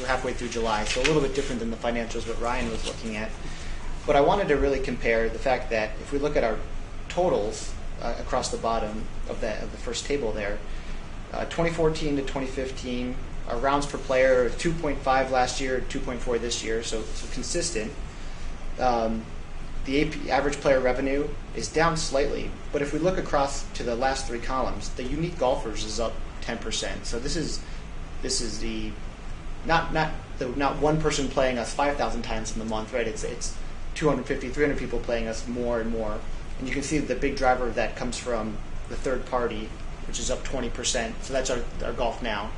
halfway through July, so a little bit different than the financials what Ryan was looking at. But I wanted to really compare the fact that if we look at our totals across the bottom of the first table there, 2014 to 2015, our rounds per player, 2.5 last year, 2.4 this year, so consistent. The average player revenue is down slightly, but if we look across to the last 3 columns, the unique golfers is up 10%. So this is the not one person playing us 5,000 times in the month, right? It's 250, 300 people playing us more and more, and you can see the big driver of that comes from the third party, which is up 20%. So that's our Golf Now,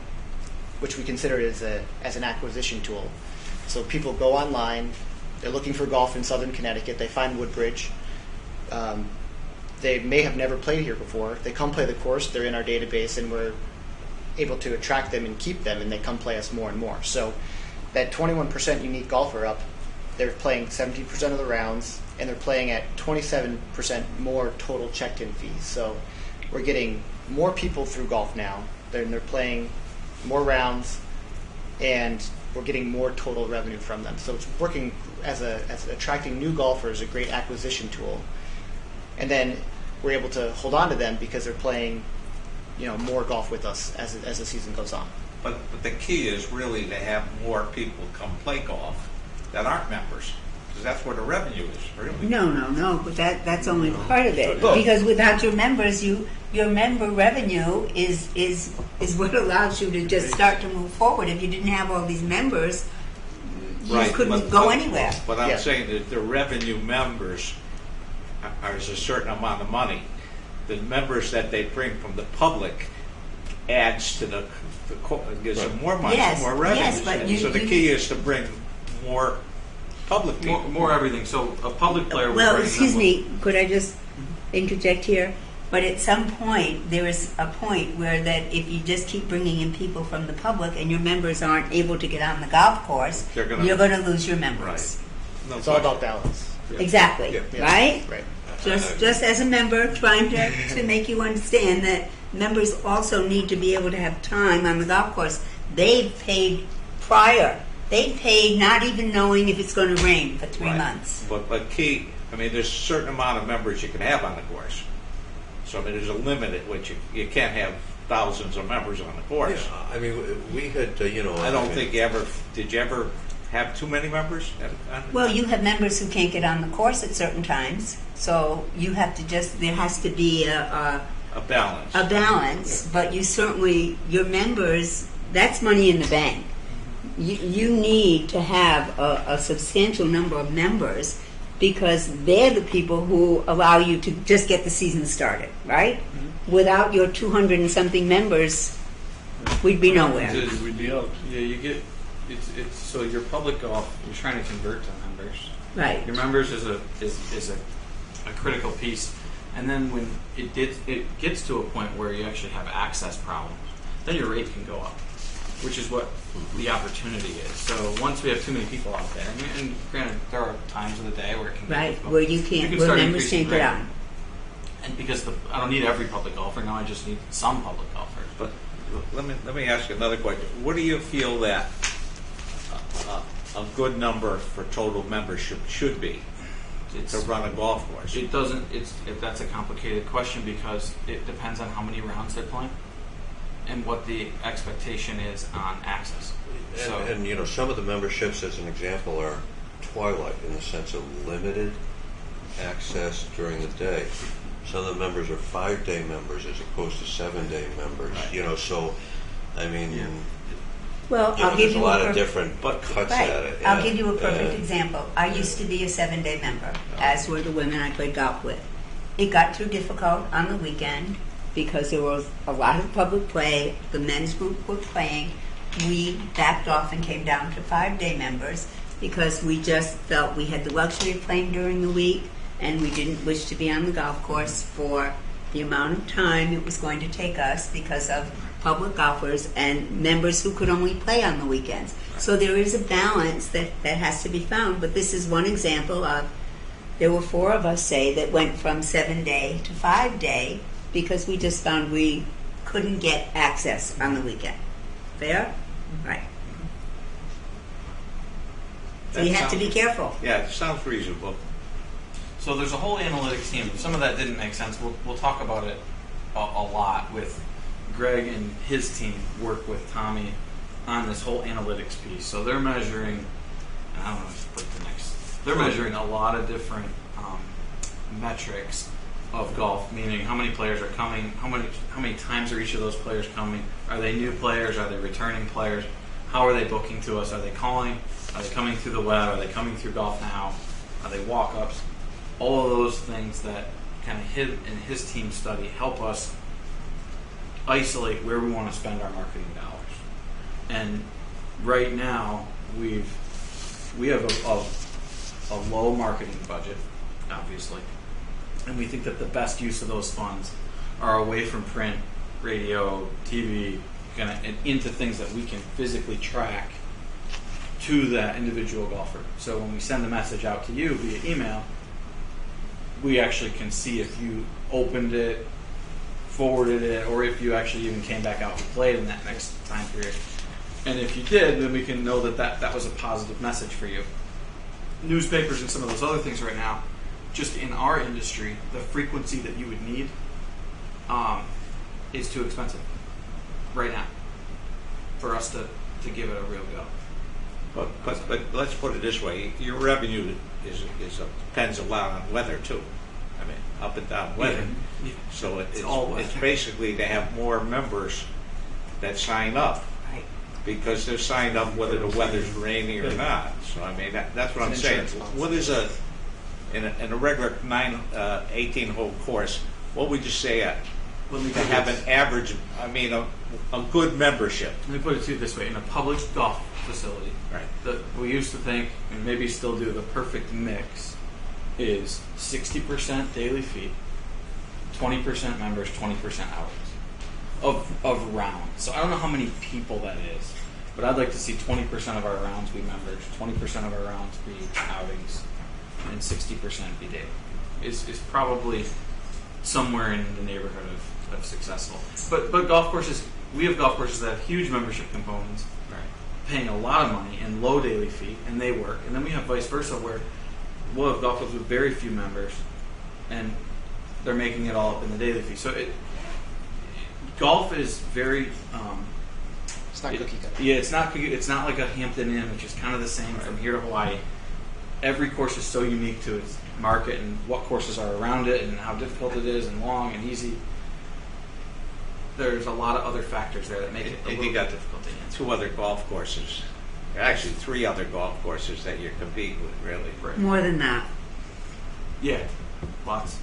which we consider as an acquisition tool. So people go online, they're looking for golf in Southern Connecticut, they find Woodbridge, they may have never played here before, they come play the course, they're in our database, and we're able to attract them and keep them, and they come play us more and more. So that 21% unique golfer up, they're playing 17% of the rounds, and they're playing at 27% more total checked-in fees. So we're getting more people through Golf Now, they're playing more rounds, and we're getting more total revenue from them. So it's working as attracting new golfers, a great acquisition tool. And then we're able to hold on to them because they're playing, more golf with us as the season goes on. But the key is really to have more people come play golf that aren't members, because that's where the revenue is, really. No, but that's only part of it. Look. Because without your members, your member revenue is what allows you to just start to move forward. If you didn't have all these members, you couldn't go anywhere. But I'm saying that the revenue members are a certain amount of money. The members that they bring from the public adds to gives them more money, more revenue. Yes, but so the key is to bring more public people. more everything. So a public player. Well, excuse me, could I just interject here? But at some point, there is a point where that if you just keep bringing in people from the public and your members aren't able to get on the golf course, you're going to lose your members. Right. No It's all about balance. Exactly, right? Right. Just as a member, trying to make you understand that members also need to be able to have time on the golf course. They've paid prior. They paid not even knowing if it's going to rain for 3 months. But key, there's a certain amount of members you can have on the course. So there's a limit at which you can't have thousands of members on the course. Yeah, we had, I don't think did you ever have too many members? Well, you have members who can't get on the course at certain times, so you have to there has to be a balance. A balance, but your members, that's money in the bank. You need to have a substantial number of members because they're the people who allow you to just get the season started, right? Mm-hmm. Without your 200 and something members, we'd be nowhere. We'd be out. Yeah, you get it's so your public golf you're trying to convert to members. Right. Your members is a critical piece, and then when it gets to a point where you actually have access problems, then your rate can go up, which is what the opportunity is. So once we have too many people out there, and granted there are times of the day where it can get difficult, where you can't, where start members increasing can't get rate. on. And because I don't need every public golfer now, I just need some public golfers. But let me ask you another question. What do you feel that a good number for total membership should be to run a golf course? It doesn't. That's a complicated question because it depends on how many rounds they're playing and what the expectation is on access. And you know, some of the memberships, as an example, are twilight in the sense of limited access during the day. Some of the members are 5-day members as opposed to 7-day members. Right. You know, so I mean, Well, you know, I'll give there's a you lot a of different cuts right. at it. I'll and- give you a perfect and- example. I used to be a 7-day member, as were the women I played golf with. It got too difficult on the weekend because there was a lot of public play. The men's group were playing. We backed off and came down to 5-day members because we just felt we had the luxury of playing during the week and we didn't wish to be on the golf course for the amount of time it was going to take us because of public golfers and members who could only play on the weekends. So there is a balance that has to be found, but this is one example of, there were 4 of us, say, that went from 7-day to 5-day because we just found we couldn't get access on the weekend. Fair? Right. So That you have to be sounds- careful. Yeah, it sounds reasonable. So there's a whole analytics team. Some of that didn't make sense. We'll talk about it a lot with Greg and his team work with Tommy on this whole analytics piece. So they're measuring, I don't know, just put the next. They're measuring a lot of different metrics of golf, meaning how many players are coming, how many times are each of those players coming, are they new players, are they returning players, how are they booking to us, are they calling, are they coming through the web, are they coming through Golf Now, are they walk-ups, all of those things that kind of in his team study help us isolate where we want to spend our marketing dollars. And right now we have a low marketing budget, obviously, and we think that the best use of those funds are away from print, radio, TV, and into things that we can physically track to that individual golfer. So when we send the message out to you via email, we actually can see if you opened it, forwarded it, or if you actually even came back out and played in that next time period. And if you did, then we can know that was a positive message for you. Newspapers and some of those other things right now, just in our industry, the frequency that you would need is too expensive right now for us to give it a real go. But let's put it this way: your revenue depends a lot on weather too. I mean, up and down weather. Yeah. So It's all weather. it's basically to have more members that sign up Right. because they're signed up whether the weather's rainy or not. So I mean, that's what I'm It's an saying. insurance policy. What is in a regular 18-hole course? What would you say to have an average? I mean, a good membership. Let me put it to you this way: in a public golf facility, Right. we used to think, and maybe still do, the perfect mix is 60% daily fee, 20% members, 20% outings of rounds. So I don't know how many people that is, but I'd like to see 20% of our rounds be members, 20% of our rounds be outings, and 60% be daily. Is probably somewhere in the neighborhood of successful. But golf courses, we have golf courses that have huge membership components, paying a lot of money and low daily fee, and they work. And then we have vice versa, where we'll have golf clubs with very few members, and they're making it all up in the daily fee. So golf is very It's not cookie cutter. yeah, it's not like a Hampton Inn, which is kind of the same from here to Hawaii. Every course is so unique to its market and what courses are around it and how difficult it is and long and easy. There's a lot of other factors there that make it a And little you got bit difficult to answer. 2 other golf courses. Actually, 3 other golf courses that you're competing with, really. More than that. Yeah, lots.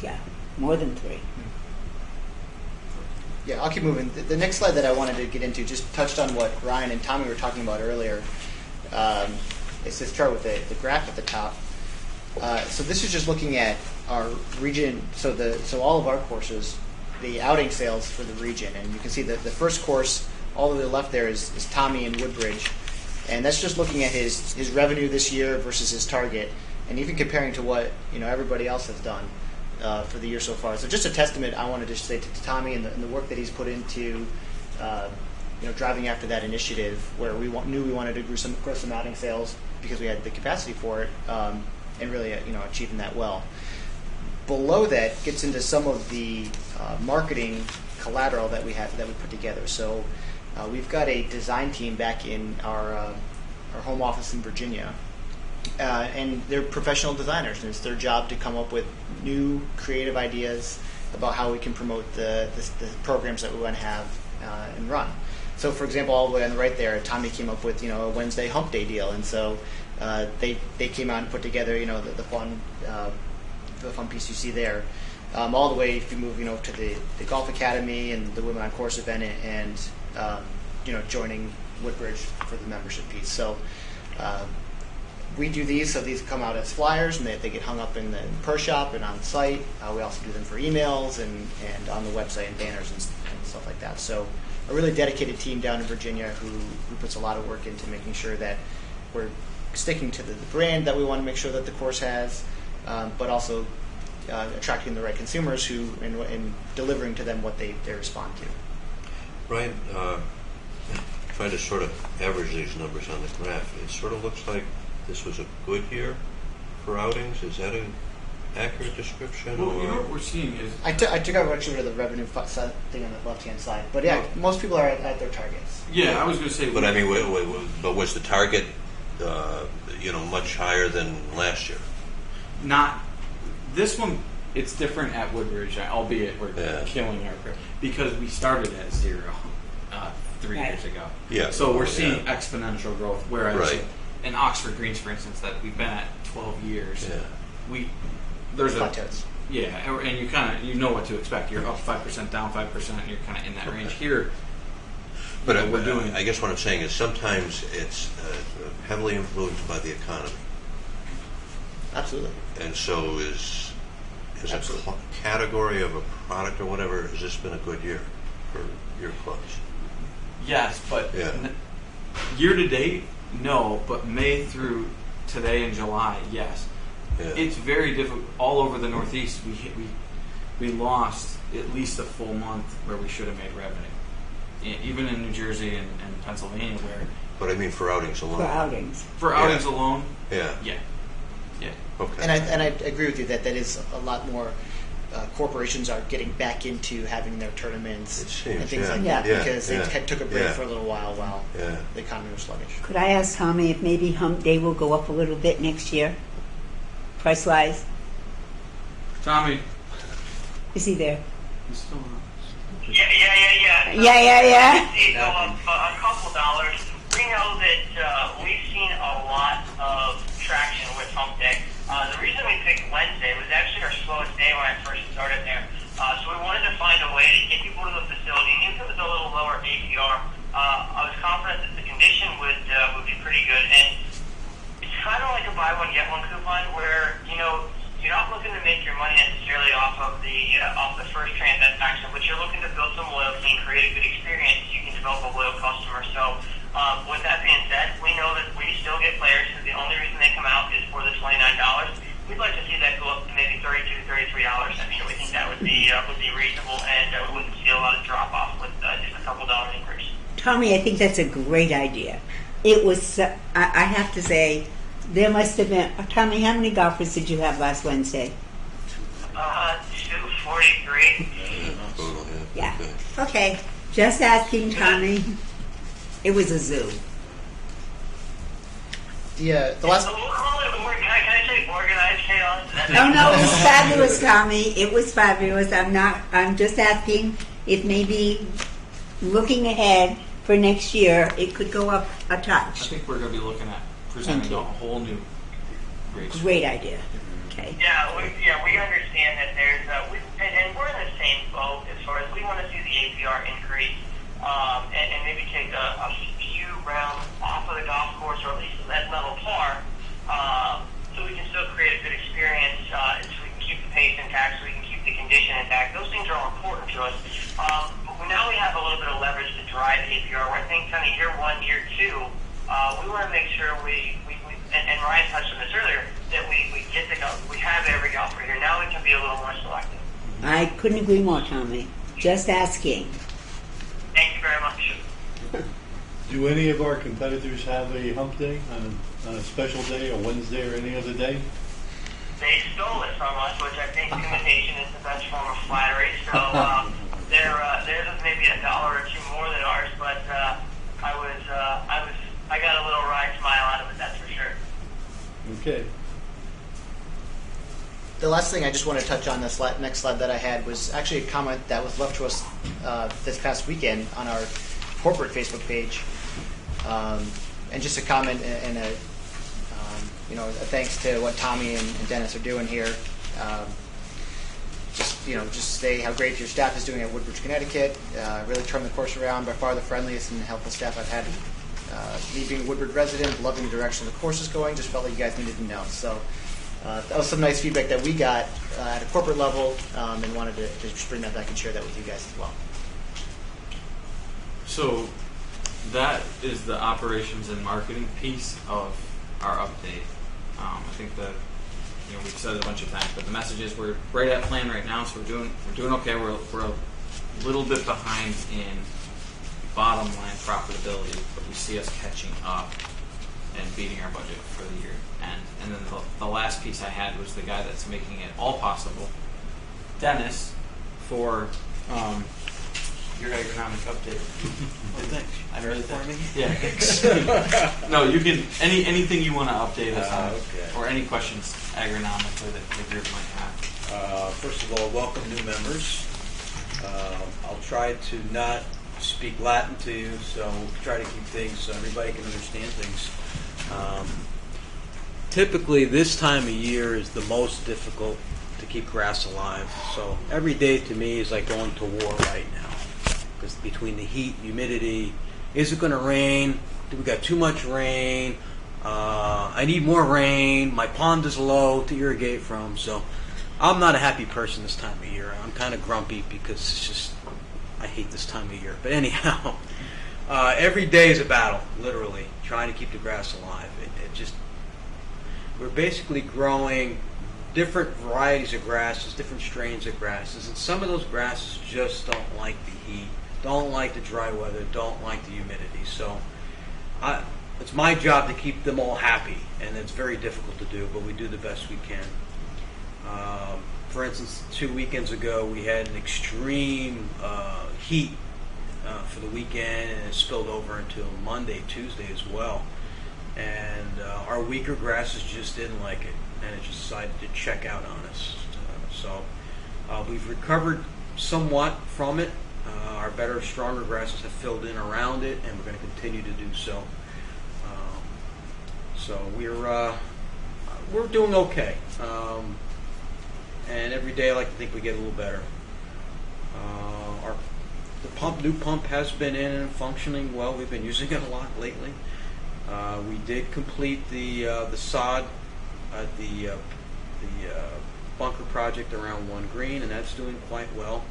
Yeah, more than 3. Yeah, I'll keep moving. The next slide that I wanted to get into just touched on what Ryan and Tommy were talking about earlier. It's this chart with the graph at the top. So this is just looking at our region. So all of our courses, the outing sales for the region, and you can see that the first course all the way to the left there is Tommy in Woodbridge, and that's just looking at his revenue this year versus his target, and even comparing to what everybody else has done for the year so far. So just a testament, I wanted to say to Tommy and the work that he's put into driving after that initiative where knew we wanted to grow some outing sales because we had the capacity for it, and really achieving that well. Below that gets into some of the marketing collateral that we put together. So we've got a design team back in our home office in Virginia, and they're professional designers, and it's their job to come up with new creative ideas about how we can promote the programs that we want to have and run. So, for example, all the way on the right there, Tommy came up with a Wednesday Hump Day deal, and so they came out and put together the fun piece you see there. All the way, if you move to the Golf Academy and the Women on Course event, and joining Woodbridge for the membership piece. So we do these, so these come out as flyers, and they get hung up in the per shop and on site. We also do them for emails and on the website and banners and stuff like that. So a really dedicated team down in Virginia who puts a lot of work into making sure that we're sticking to the brand that we want to make sure that the course has, but also attracting the right consumers and delivering to them what they respond to. Ryan, trying to sort of average these numbers on the graph, it sort of looks like this was a good year for outings. Is that an accurate description? Well, or? what we're seeing is I took out actually rid of the revenue thing on the left-hand side, but yeah, most people are at their targets. I was going to say. But I mean, but was the target, much higher than last year? Not this one. It's different at Woodbridge, albeit we're killing our because we started at 0 3 years ago. Yeah. So we're seeing exponential growth, whereas Right. in Oxford Greens, for instance, that we've been at 12 years. Yeah. There's Plateaus. and you know what to expect. You're up 5%, down 5%, and you're kind of in that range here. But we're doing. I guess what I'm saying is sometimes it's heavily influenced by the economy, Absolutely. and so is a category of a product or whatever. Has this been a good year for your clubs? Yes, but Yeah. year to date, no. But May through today in July, yes. Yeah. It's very difficult all over the Northeast. We lost at least a full month where we should have made revenue. Even in New Jersey and Pennsylvania, where But I mean for outings alone. For outings. alone, Yeah. yeah. Okay. And I agree with you that is a lot more. Corporations are getting back into having their tournaments It seems, and things yeah. like that Yeah, because they yeah, took a break yeah. for a little while Yeah. the economy was sluggish. Could I ask Tommy if maybe Hump Day will go up a little bit next year, price-wise? Tommy, Is he there? you still on? Yeah. Yeah. See it go up a couple dollars. We know that we've seen a lot of traction with Hump Day. The reason we picked Wednesday was actually our slowest day when I first started there. So we wanted to find a way to get people to the facility. And even if it was a little lower APR, I was confident that the condition would be pretty good. And it's kind of like a buy one get one coupon, where you're not looking to make your money necessarily off the first transaction, but you're looking to build some loyalty and create a good experience. You can develop a loyal customer. So with that being said, we know that we still get players who the only reason they come out is for the $29. We'd like to see that go up to maybe $32, $33. I mean, we think that would be reasonable, and we wouldn't see a lot of drop off with just a couple dollar increase. Tommy, I think that's a great idea. It was, I have to say, there must have been, Tommy, how many golfers did you have last Wednesday? 243. Total, Yeah. Okay. Okay, just asking, Tommy. It was a zoo. The last. So we'll call it, can I say organized chaos? No, it was fabulous, Tommy. It was fabulous. I'm just asking if maybe looking ahead for next year, it could go up a I touch. think we're going to be looking at presenting you. a whole new rate structure. Great idea. Okay. Yeah, we understand that there's, and we're in the same boat as far as we want to see the APR increase, and maybe take a few rounds off of the golf course, or at least at level par, so we can still create a good experience, and so we can keep the pace intact, so we can keep the condition intact. Those things are all important to us. But now we have a little bit of leverage to drive APR. I think kind of year one, year two, we want to make sure and Ryan touched on this earlier, that we get we have every golfer here. Now we can be a little more selective. I couldn't agree more, Tommy. Just asking. Thank you very much. Do any of our competitors have a hump day on a special day, a Wednesday, or any other day? They stole it from us, which I think imitation is the best form of flattery. So theirs is maybe $1 or $2 more than ours, but I got a little wry smile out of it. That's for sure. Okay. The last thing I just want to touch on, this next slide that I had, was actually a comment that was left to us this past weekend on our corporate Facebook page, and just a comment and a a thanks to what Tommy and Dennis are doing here. Just say how great your staff is doing at Woodbridge, Connecticut. Really turned the course around. By far the friendliest and helpful staff I've had. Me being a Woodbridge resident, loving the direction the course is going. Just felt like you guys needed to know. So that was some nice feedback that we got at a corporate level, and wanted to just bring that back and share that with you guys as well. So that is the operations and marketing piece of our update. I think that we've said it a bunch of times, but the message is we're right at plan right now, so we're doing okay. We're a little bit behind in bottom line profitability, but we see us catching up and beating our budget for the year. And then the last piece I had was the guy that's making it all possible, Dennis, for your agronomic update. Thanks. I really for me? Yeah. No, you can anything you want to update us on, okay. or any questions agronomically that the group might have. First of all, welcome new members. I'll try to not speak Latin to you, so try to keep things so everybody can understand things. Typically, this time of year is the most difficult to keep grass alive. So every day to me is like going to war right now. Because between the heat, humidity, is it going to rain? Do we got too much rain? I need more rain. My pond is low to irrigate from. So I'm not a happy person this time of year. I'm kind of grumpy because it's just, I hate this time of year. But anyhow, every day is a battle, literally, trying to keep the grass alive. We're basically growing different varieties of grasses, different strains of grasses, and some of those grasses just don't like the heat, don't like the dry weather, don't like the humidity. So it's my job to keep them all happy, and it's very difficult to do, but we do the best we can. For instance, 2 weekends ago, we had an extreme heat for the weekend, and it spilled over until Monday, Tuesday as well. And our weaker grasses just didn't like it, and it just decided to check out on us. So we've recovered somewhat from it. Our better, stronger grasses have filled in around it, and we're going to continue to do so. So we're doing okay. And every day I like to think we get a little better. The new pump has been in and functioning well. We've been using it a lot lately. We did complete the sod at the bunker project around One Green, and that's doing quite well.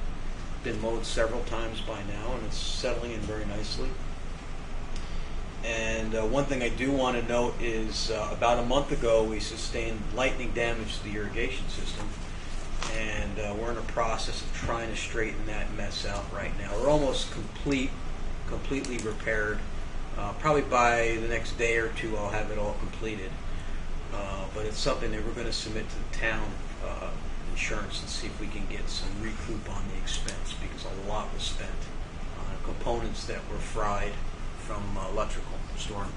Been mowed several times by now, and it's settling in very nicely. And one thing I do want to note is about a month ago we sustained lightning damage to the irrigation system, and we're in the process of trying to straighten that mess out right now. We're almost completely repaired. Probably by the next day or two I'll have it all completed. But it's something that we're going to submit to the town insurance and see if we can get some recoup on the expense, because a lot was spent on components that were fried from electrical storm.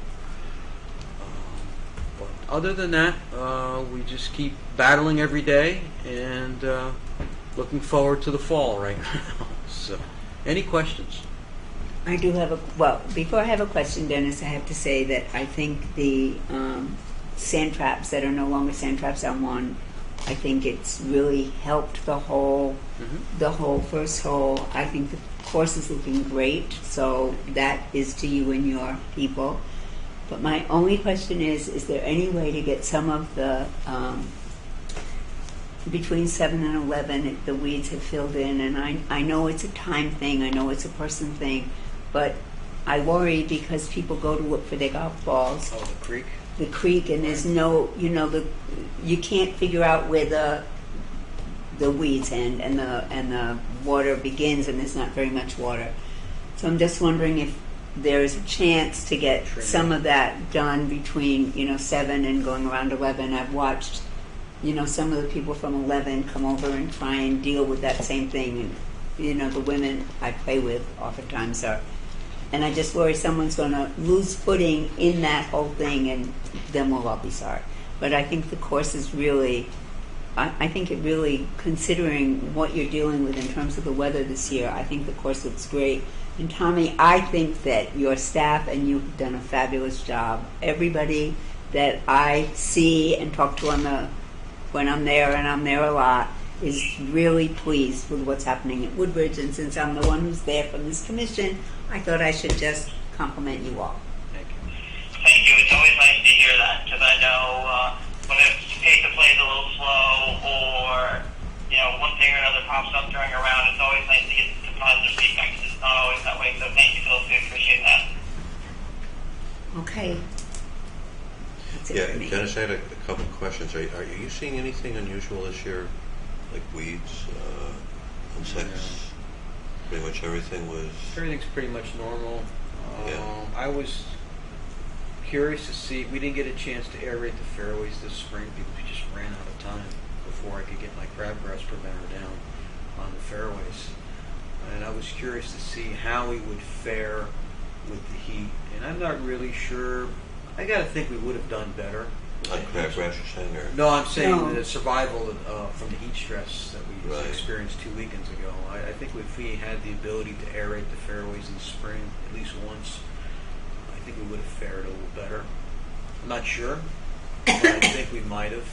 But other than that, we just keep battling every day and looking forward to the fall right now. So, any questions? I do have before I have a question, Dennis, I have to say that I think the sand traps that are no longer sand traps on one, I think it's really helped the whole first hole. I think the course is looking great, so that is to you and your people. But my only question is there any way to get some of the, between 7 and 11, the weeds have filled in, and I know it's a time thing, I know it's a person thing, but I worry because people go to look for their golf balls. Oh, the creek? And there's no, you can't figure out where the weeds end and the water begins, and there's not very much water. So I'm just wondering if there's a chance to get some of that done between 7 and going around 11. I've watched some of the people from 11 come over and try and deal with that same thing, and the women I play with oftentimes are, and I just worry someone's going to lose footing in that whole thing, and then we'll all be sorry. But I think the course is really, I think it really, considering what you're dealing with in terms of the weather this year, I think the course looks great. And Tommy, I think that your staff and you've done a fabulous job. Everybody that I see and talk to when I'm there, and I'm there a lot, is really pleased with what's happening at Woodbridge. And since I'm the one who's there from this commission, I thought I should just compliment you all. Thank you. It's always nice to hear that, because I know when the pace of play is a little slow, or one thing or another pops up during a round, it's always nice to get some positive feedback, because it's not always that way. So thank you, Phil. We appreciate that. Okay. That's it Yeah, for me. Dennis, I had a couple of questions. Are you seeing anything unusual this year, like weeds, insects? Pretty much everything was. Everything's pretty much normal. Yeah. I was curious to see. We didn't get a chance to aerate the fairways this spring because we just ran out of time before I could get my crabgrass preventer down on the fairways. And I was curious to see how we would fare with the heat. And I'm not really sure. I got to think we would have done better. On crabgrass, you're saying, or? No, I'm saying No. the survival from the heat stress that we Right. experienced 2 weekends ago. I think if we had the ability to aerate the fairways in the spring at least once, I think we would have fared a little better. I'm not sure, but I think we might have.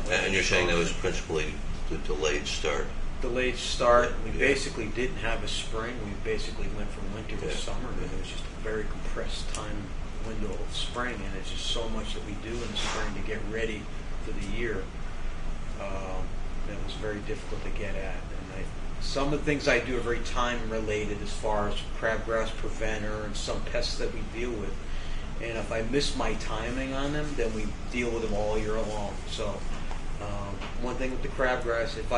And you're saying that was principally the delayed start? Delayed start. We Yeah. basically didn't have a spring. We basically went from winter to Yeah. summer, and it was just a very compressed time window of spring, and it's just so much that we do in the spring to get ready for the year. That was very difficult to get at. And some of the things I do are very time related, as far as crabgrass preventer and some pests that we deal with. And if I miss my timing on them, then we deal with them all year long. So one thing with the crabgrass, if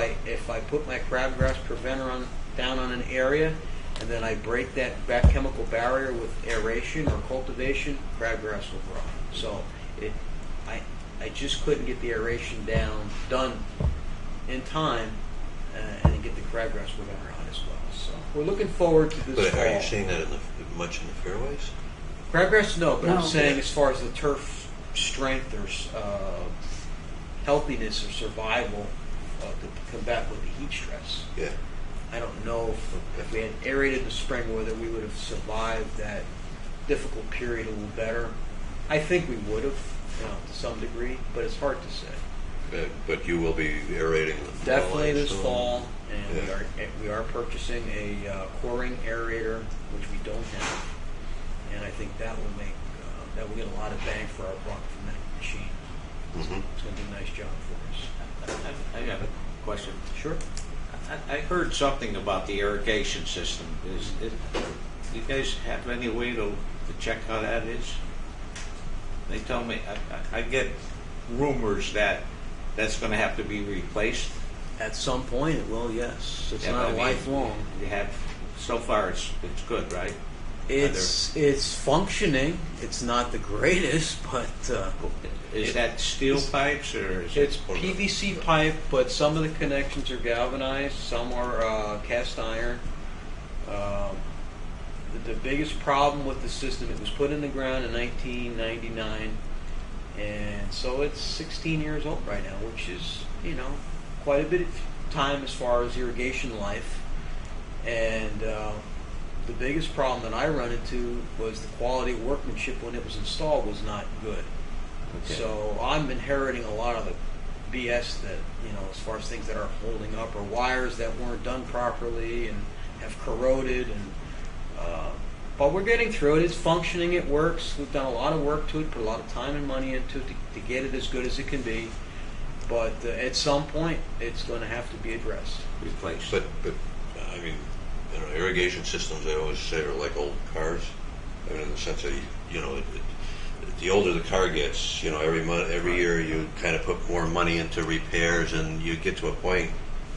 I put my crabgrass preventer down on an area, and then I break that back chemical barrier with aeration or cultivation, crabgrass will grow. So I just couldn't get the aeration done in time, and get the crabgrass preventer on as well. So we're looking forward to this But fall. are you seeing that much in the fairways? Crabgrass, no, but No. I'm saying as far as the turf strength or healthiness or survival to combat with the heat stress. Yeah. I don't know if we had aerated the spring whether we would have survived that difficult period a little better. I think we would have, to some degree, but it's hard to say. But you will be aerating the fall. Definitely this soon. fall, and Yeah. we are purchasing a coring aerator, which we don't have, and I think that will make that will get a lot of bang for our buck from that machine. Mhm. It's going to do a nice job for us. I got a question. Sure. I heard something about the irrigation system. Do you guys have any way to check how that is? They tell me, I get rumors that that's going to have to be replaced. At some point, it will. Yes, it's Yeah, but not I mean, lifelong. You have, so far it's good, right? It's functioning. It's not the greatest, but Is that steel pipes or is it's it? PVC pipe. But some of the connections are galvanized. Some are cast iron. The biggest problem with the system, it was put in the ground in 1999, and so it's 16 years old right now, which is quite a bit of time as far as irrigation life. And the biggest problem that I run into was the quality of workmanship when it was installed was not good. Okay. So I'm inheriting a lot of the BS that, as far as things that are holding up, or wires that weren't done properly and have corroded. But we're getting through it. It's functioning. It works. We've done a lot of work to it, put a lot of time and money into it to get it as good as it can be. But at some point, it's going to have to be addressed. Replaced. But I mean, irrigation systems, I always say, are like old cars. I mean, in the sense that the older the car gets, every year you kind of put more money into repairs, and you get to a point,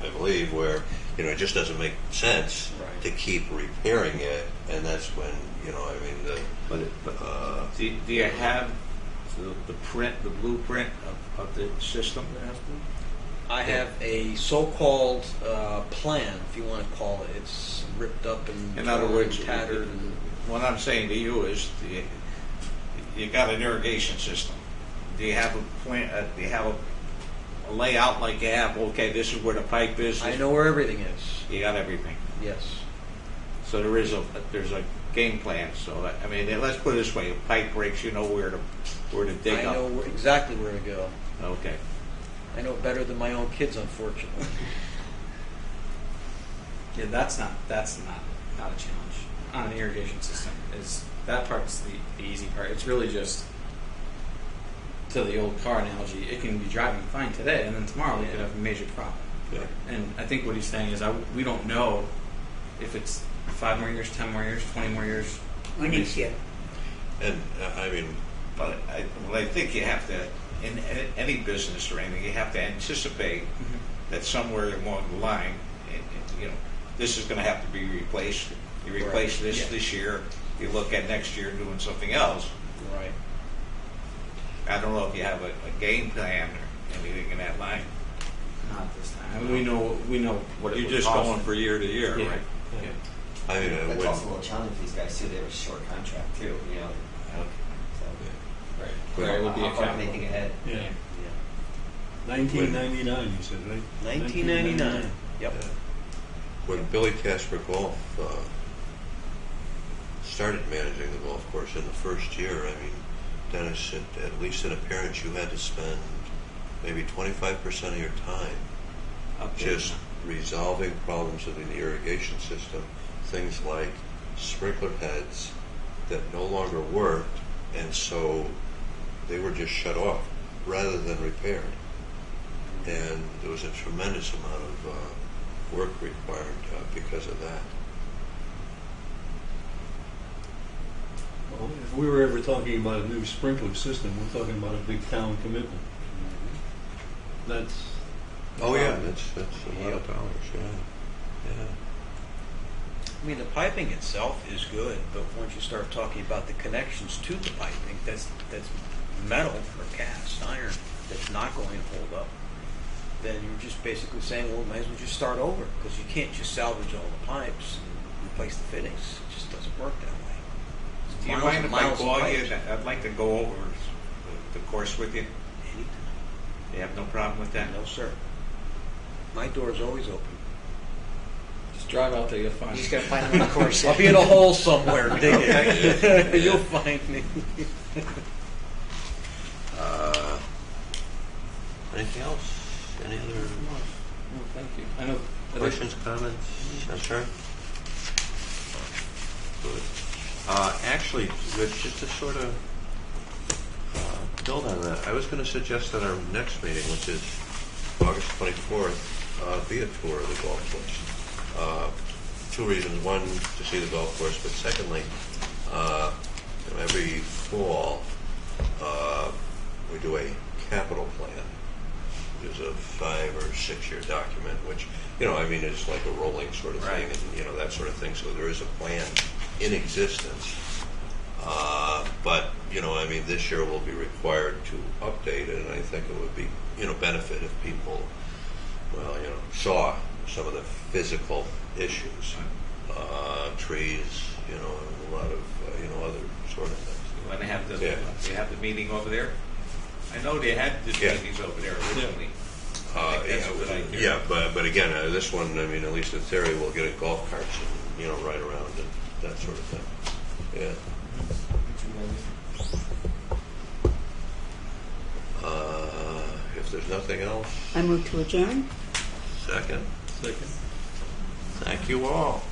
I believe, where it just doesn't make sense Right. to keep repairing it, and that's when, Do you have the blueprint of the system? I have a so-called plan, if you want to call it. It's ripped up and In other words, tattered. And what I'm saying to you is, you got an irrigation system. Do you have a plan? Do you have a layout like you have? Okay, this is where the pipe is. I know where everything is. You got everything. Yes. So there's a game plan. So that, let's put it this way: if pipe breaks, you know where to dig I up. know exactly where to go. Okay. I know it better than my own kids, unfortunately. Yeah, that's not a challenge on an irrigation system. Is that part's the easy part. It's really just, to the old car analogy, it can be driving fine today, and then tomorrow we could have a major problem. Yeah. And I think what he's saying is we don't know if it's 5 more years, 10 more years, 20 more years. Or next year. and But I think you have to, in any business or anything, you have to anticipate that somewhere along the line, this is going to have to be replaced. You replace this year. You look at next year doing something else. Right. I don't know if you have a game plan or anything in that line. Not this time. We know what it You're would just cost. going for year to year, Yeah. right? Yeah. That's when, also a little challenging for these guys too. They have a short contract too, So, Right, it would be a how far can they capital. think ahead? Yeah. 1999, you said, right? 1999. Yep. when Billy Casper Golf started managing the golf course in the first year, Dennis, at least in appearance, you had to spend maybe 25% of your time just resolving problems in the irrigation system, things like sprinkler heads that no longer worked, and so they were just shut off rather than repaired. And there was a tremendous amount of work required because of that. Well, if we were ever talking about a new sprinkler system, we're talking about a big town commitment. That's Oh yeah, that's a lot of dollars. Yeah. The piping itself is good, but once you start talking about the connections to the piping, that's metal or cast iron that's not going to hold up. Then you're just basically saying, well, might as well just start over, because you can't just salvage all the pipes and replace the fittings. It just doesn't work that way. Do you Miles mind and if I miles of call you? pipes. I'd like to go over the course with you. Anytime. You have no problem with that? No, sir. My door's always open. Just drive out there, you'll find You just it. gotta find them on the course. I'll be in a hole somewhere digging. You'll find me. Anything else? Any other No, thank you. I know. questions, comments? I'm sorry. Good. Actually, Rich, just to sort of build on that, I was going to suggest that our next meeting, which is August 24th, be a tour of the golf course. Two reasons. One, to see the golf course, but secondly, every fall we do a capital plan. There's a 5 or 6 year document, which, is like a rolling sort of thing, and, that sort of thing. So there is a plan in existence. But, this year we'll be required to update it, and I think it would be, benefit if people, saw some of the physical issues, trees, and a lot of, other sort of things. When they have Yeah. they have the meeting over there? I know they had these Yeah. meetings over there originally. I think that's a good idea. Yeah, but again, this one, at least in theory, we'll get a golf carts and, ride around and that sort of thing. Yeah. If there's nothing else, I move to adjourn. second. second. Thank you all.